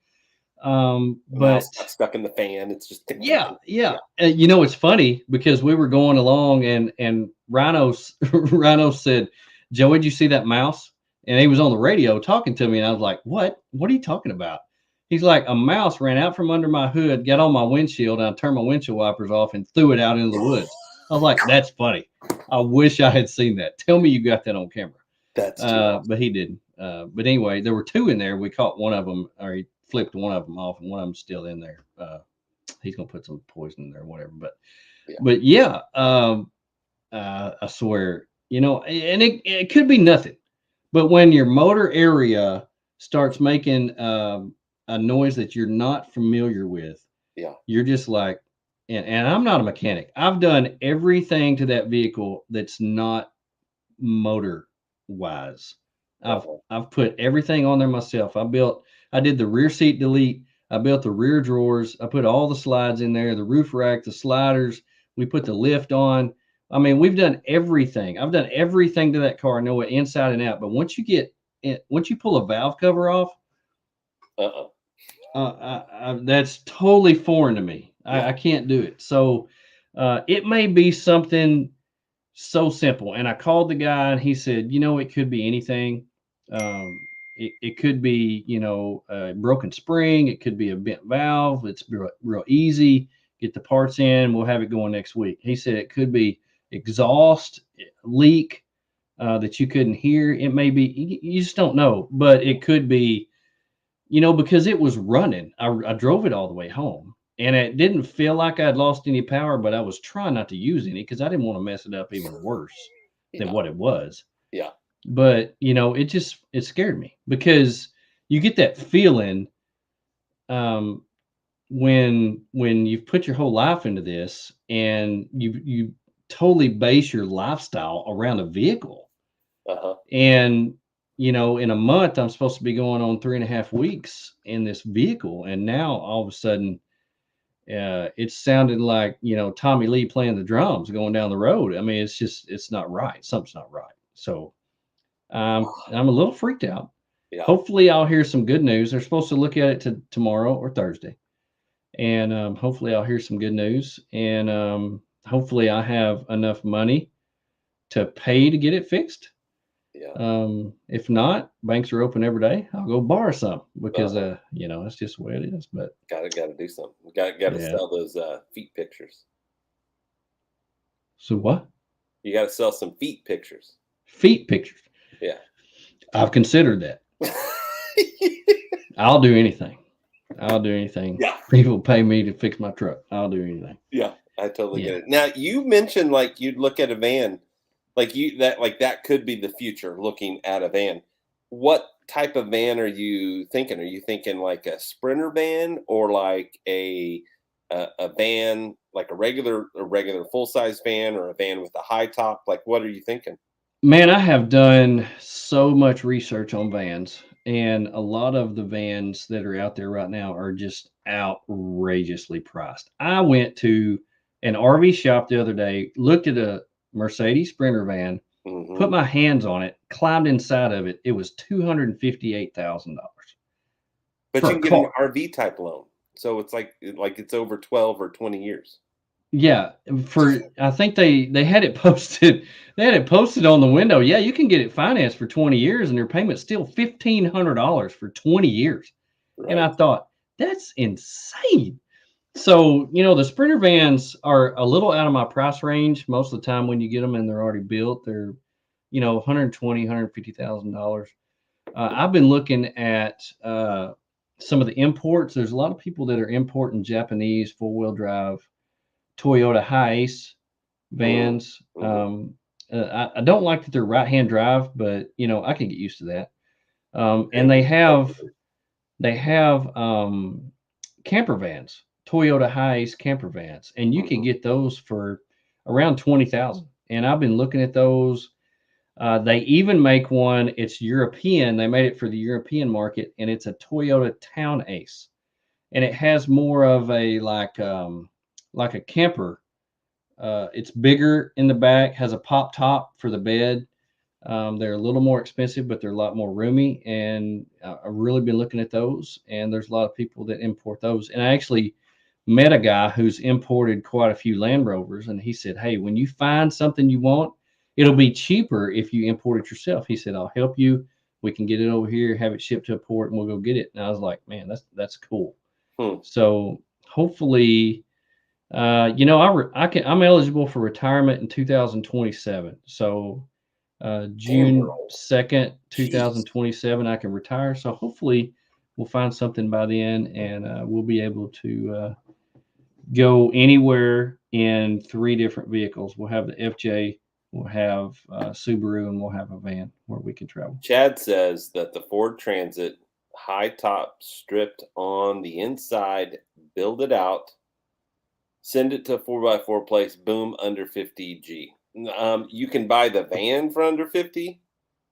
A mouse But got stuck in the fan. It's just tick, tick, yeah, tick. yeah. Yeah. You know, it's funny because we were going along and Rhino said, "Joey, did you see that mouse?" And he was on the radio talking to me, and I was like, "What? What are you talking about?" He's like, "A mouse ran out from under my hood, got on my windshield, and I turned my windshield wipers off and threw it out into the woods." I was like, "That's funny. I wish I had seen that. Tell me you got that on camera." That's too awesome. But he didn't. But anyway, there were two in there. We caught one of them, or he flipped one of them off, and one of them's still in there. He's gonna put some poison in there, or whatever. Yeah. But yeah, I swear, you know, and it could be nothing, but when your motor area starts making a noise that you're not familiar with, Yeah. you're just like, and I'm not a mechanic. I've done everything to that vehicle that's not motor wise. I've Uh-huh. I've put everything on there myself. I did the rear seat delete. I built the rear drawers. I put all the slides in there, the roof rack, the sliders. We put the lift on. I mean, we've done everything. I've done everything to that car, know it inside and out. But once you pull a valve cover off, Uh-uh. That's totally foreign to me. Yeah. I can't do it. So it may be something so simple. And I called the guy and he said, it could be anything. It could be, a broken spring. It could be a bent valve. It's real easy. Get the parts in. We'll have it going next week. He said it could be exhaust leak that you couldn't hear. It may be, you just don't know, but it could be, because it was running. I drove it all the way home and it didn't feel like I'd lost any power, but I was trying not to use any because I didn't want to mess it up even worse than Yeah. what it was. Yeah. But it scared me because you get that feeling um, when you've put your whole life into this and you totally base your lifestyle around a vehicle. Uh-huh. And in a month, I'm supposed to be going on 3.5 weeks in this vehicle. And now all of a sudden, it sounded like, Tommy Lee playing the drums going down the road. I mean, it's not right. Something's not right. So I'm a little freaked out. Yeah. Hopefully I'll hear some good news. They're supposed to look at it tomorrow or Thursday. And hopefully I'll hear some good news. And hopefully I have enough money to pay to get it fixed. Yeah. If not, banks are open every day. I'll go borrow some because that's just the way it is. But Gotta do something. Gotta yeah. sell those feet pictures. So what? You gotta sell some feet pictures. Feet pictures. Yeah. I've considered that. I'll do anything. I'll do anything. Yeah. People pay me to fix my truck. I'll do anything. Yeah, I totally get it. Now you mentioned like you'd look at a van, like that could be the future looking at a van. What type of van are you thinking? Are you thinking like a Sprinter van or like a van, like a regular full size van or a van with a high top? Like what are you thinking? Man, I have done so much research on vans, and a lot of the vans that are out there right now are just outrageously priced. I went to an RV shop the other day, looked at a Mercedes Sprinter van, put Hmm. my hands on it, climbed inside of it. It was $258,000 But for you a can get an car. RV type loan, so it's like it's over 12 or 20 years. Yeah, I think they had it posted. They had it posted on the window. Yeah, you can get it financed for 20 years, and your payment's still $1,500 for 20 years. And I Right. thought that's insane. So the Sprinter vans are a little out of my price range most of the time when you get them and they're already built. They're 120, $150,000. I've been looking at some of the imports. There's a lot of people that are importing Japanese four-wheel drive Toyota Hiace Mm, vans. mhm. I don't like that they're right-hand drive, but I can get used to that. And Okay, they what's it called? have camper vans, Toyota Hiace camper vans, and you can Mhm. get those for around 20,000. And I've been looking at those. They even make one. It's European. They made it for the European market, and it's a Toyota Town Ace, and it has more of a like a camper. It's bigger in the back, has a pop top for the bed. They're a little more expensive, but they're a lot more roomy. And I've really been looking at those. And there's a lot of people that import those. And I actually met a guy who's imported quite a few Land Rovers. And he said, "Hey, when you find something you want, it'll be cheaper if you import it yourself." He said, "I'll help you. We can get it over here, have it shipped to a port, and we'll go get it." And I was like, "Man, that's cool." Hmm. So hopefully I'm eligible for retirement in 2027. So Damn, you're June old. 2nd, Jeez. 2027, I can retire. So hopefully we'll find something by then and we'll be able to go anywhere in 3 different vehicles. We'll have the FJ, we'll have Subaru, and we'll have a van where we can travel. Chad says that the Ford Transit high top stripped on the inside, build it out, send it to a 4x4 place, boom, under 50G. You can buy the van for under 50.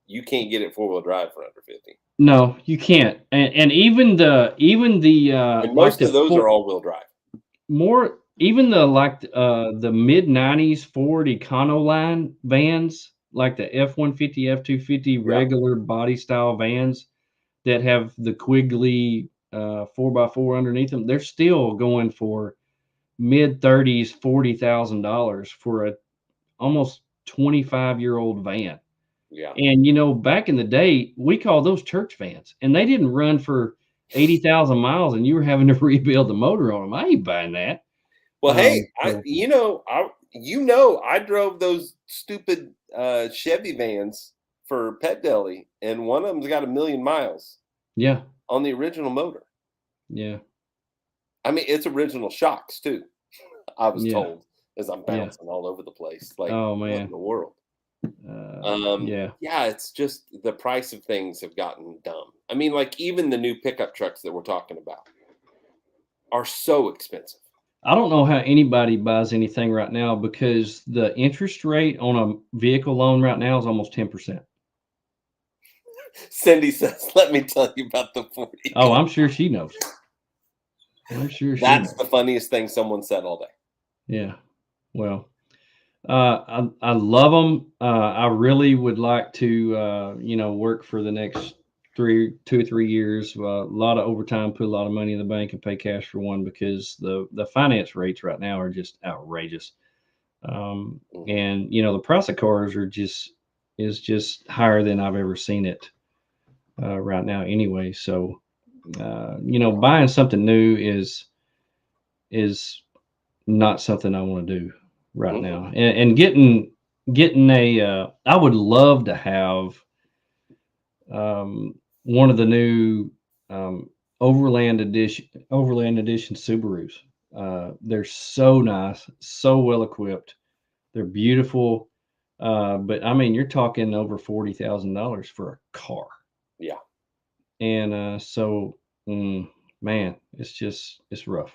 You can't get it four-wheel drive for under 50. No, you can't. And even the And like most of the those are four, all-wheel drive. more even the mid 90s Ford Econoline vans, like the F-150, F-250 Yeah. regular body style vans that have the Quigley 4x4 underneath them, they're still going for mid-30s, $40,000 for a almost 25-year-old van. Yeah. And back in the day, we call those church vans, and they didn't run for 80,000 miles, and you were having to rebuild the motor on them. I ain't buying that. Well, hey, So I drove those stupid Chevy vans for Pet Deli, and one of them's got 1,000,000 miles yeah, on the original motor. yeah, I mean, it's original shocks too. I was yeah, told as I'm yeah. bouncing all over the place. Like, Oh what in man, the world? yeah. Yeah, it's just the price of things have gotten dumb. I mean, like even the new pickup trucks that we're talking about are so expensive. I don't know how anybody buys anything right now because the interest rate on a vehicle loan right now is almost 10%. Cindy says, "Let me tell you about the 40." Oh, I'm sure she knows. I'm sure she That's knows. the funniest thing someone said all day. Yeah. Well, I love them. I really would like to, work for the next 2 or 3 years. A lot of overtime, put a lot of money in the bank, and pay cash for one because the finance rates right now are just outrageous. Mhm. And the price of cars is just higher than I've ever seen it right now. Anyway, so Yeah. buying something new is not something I want to do right Mm-mm. now. And getting a I would love to have one of the new um, Overland Edition Subarus. They're so nice, so well equipped. They're beautiful. But I mean, you're talking over $40,000 for a car. Yeah. And man, it's rough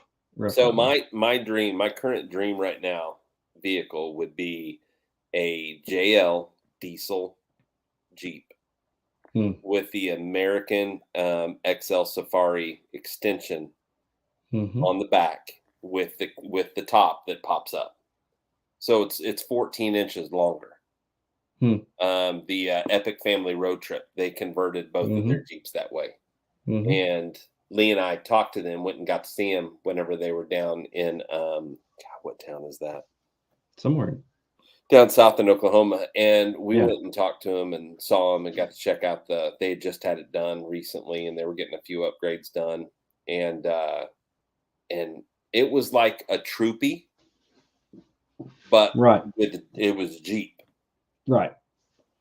So right now. my current dream right now vehicle would be a JL diesel Jeep Hmm. with the American XL Safari extension Hmm. on the back with the top that pops up. So it's 14 inches longer. Hmm. The Epic Family Road Trip, they converted both of their Hmm. Jeeps that way. Hmm. And Lee and I talked to them, went and got to see them whenever they were down in God, what town is that? Somewhere. Down south in Oklahoma. And we Yeah. went and talked to them and saw them and got to check out they had just had it done recently and they were getting a few upgrades done. And it was like a troopy, but Right. it was Jeep. Right.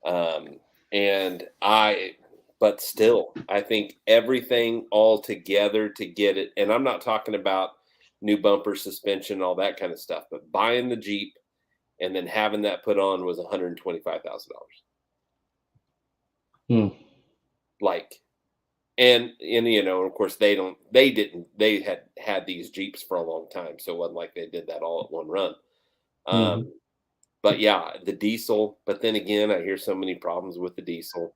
Um, and but still, I think everything all together to get it. And I'm not talking about new bumper suspension, all that kind of stuff, but buying the Jeep and then having that put on was $125,000. Hmm. Like, and of course they had these Jeeps for a long time, so it wasn't like they did that all at one run. Hmm. Um, but yeah, the diesel. But then again, I hear so many problems with the diesel.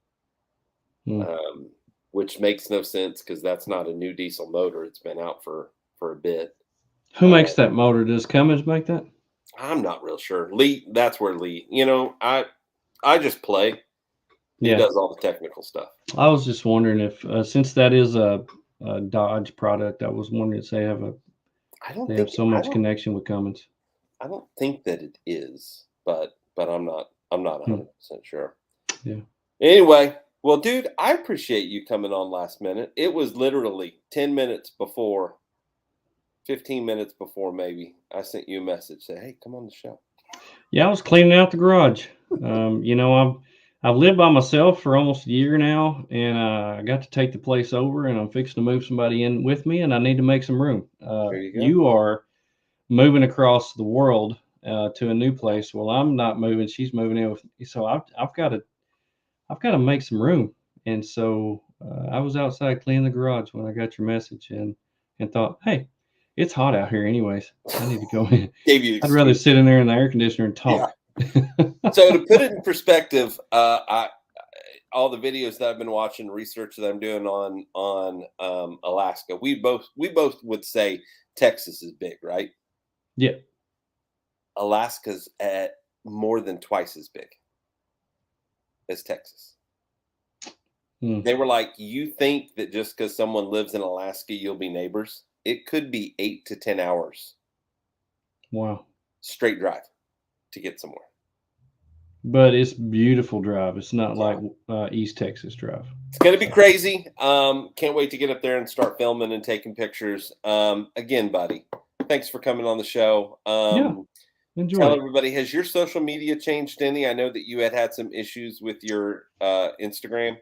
Hmm. um, which makes no sense because that's not a new diesel motor. It's been out for a bit. Who Uh, makes that motor? Does Cummins make that? I'm not real sure. Lee, that's where Lee. I just play. He Yeah. does all the technical stuff. I was just wondering if, since that is a Dodge product, I was wondering if I don't they have think so I much don't connection with Cummins. I don't think that it is, but I'm not Hmm. 100% sure. Yeah. Anyway, well, dude, I appreciate you coming on last minute. It was literally 10 minutes before, 15 minutes before maybe. I sent you a message say, "Hey, come on the show." Yeah, I was cleaning out the garage. I've lived by myself for almost a year now, and I got to take the place over, and I'm fixing to move somebody in with me, and I need to make some room. There you go. You are moving across the world to a new place. Well, I'm not moving; she's moving in with me, so I've got to make some room. And so I was outside cleaning the garage when I got your message, and thought, hey, it's hot out here, anyways. I need to go in. Gave you I'd rather excuse. sit in there in the air conditioner and Yeah. talk. So to put it in perspective, all the videos that I've been watching, research that I'm doing on Alaska, we both would say Texas is big, right? Yeah. Alaska's at more than twice as big as Texas. Hmm. They were like, "You think that just because someone lives in Alaska, you'll be neighbors? It could be 8 to 10 hours Wow. straight drive to get somewhere." But it's beautiful drive. It's not Yeah. like East Texas drive. It's gonna be So crazy. Can't wait to get up there and start filming and taking pictures. Again, buddy, thanks for coming on the show. yeah, enjoyed Tell it. everybody, has your social media changed any? I know that you had some issues with your Instagram.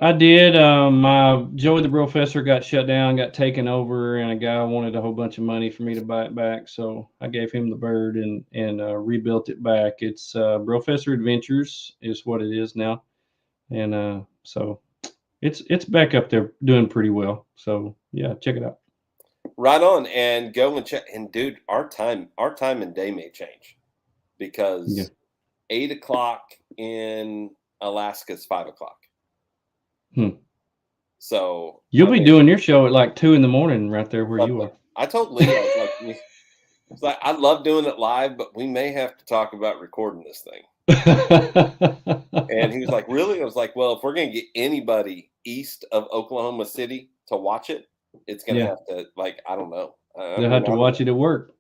I did. My Joey the Professor got shut down, got taken over, and a guy wanted a whole bunch of money for me to buy it back. So I gave him the bird and rebuilt it back. It's Professor Adventures is what it is now, and so it's back up there doing pretty well. So yeah, check it out. Right on, and go and check. And dude, our time and day may change Yeah. because 8 o'clock in Alaska is 5 o'clock. Hmm. So You'll be doing your show at like 2 in the morning right there where you something. I told Lee, I was like, it's like I love doing it live, but we may have to talk about recording this thing. And he was like, "Really?" I was like, "Well, if we're going to get anybody east of Oklahoma City to watch it, it's going to Yeah, have to, like, I don't know. I they'll mean, have I to don't watch know." it at work.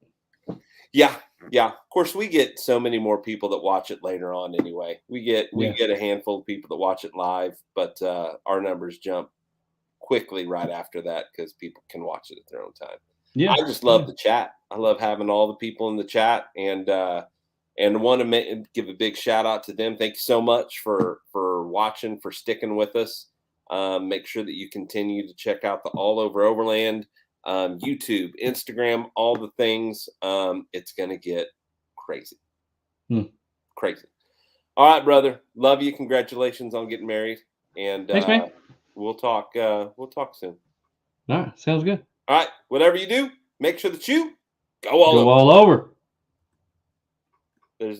Yeah, yeah. Of course, we get so many more people that watch it later on. Anyway, we Yeah, get a handful of people that watch it live, but our numbers jump quickly right after that because people can watch it at their own time. I yeah, just yeah. love the chat. I love having all the people in the chat, and want to give a big shout out to them. Thank you so much for watching, for sticking with us. Make sure that you continue to check out the All Over Overland, YouTube, Instagram, all the things. It's gonna get crazy, Hmm. crazy. All right, brother. Love you. Congratulations on getting married, and Thanks, man. we'll talk. We'll talk soon. All right, sounds good. All right. Whatever you do, make sure that you go all Go over. all over.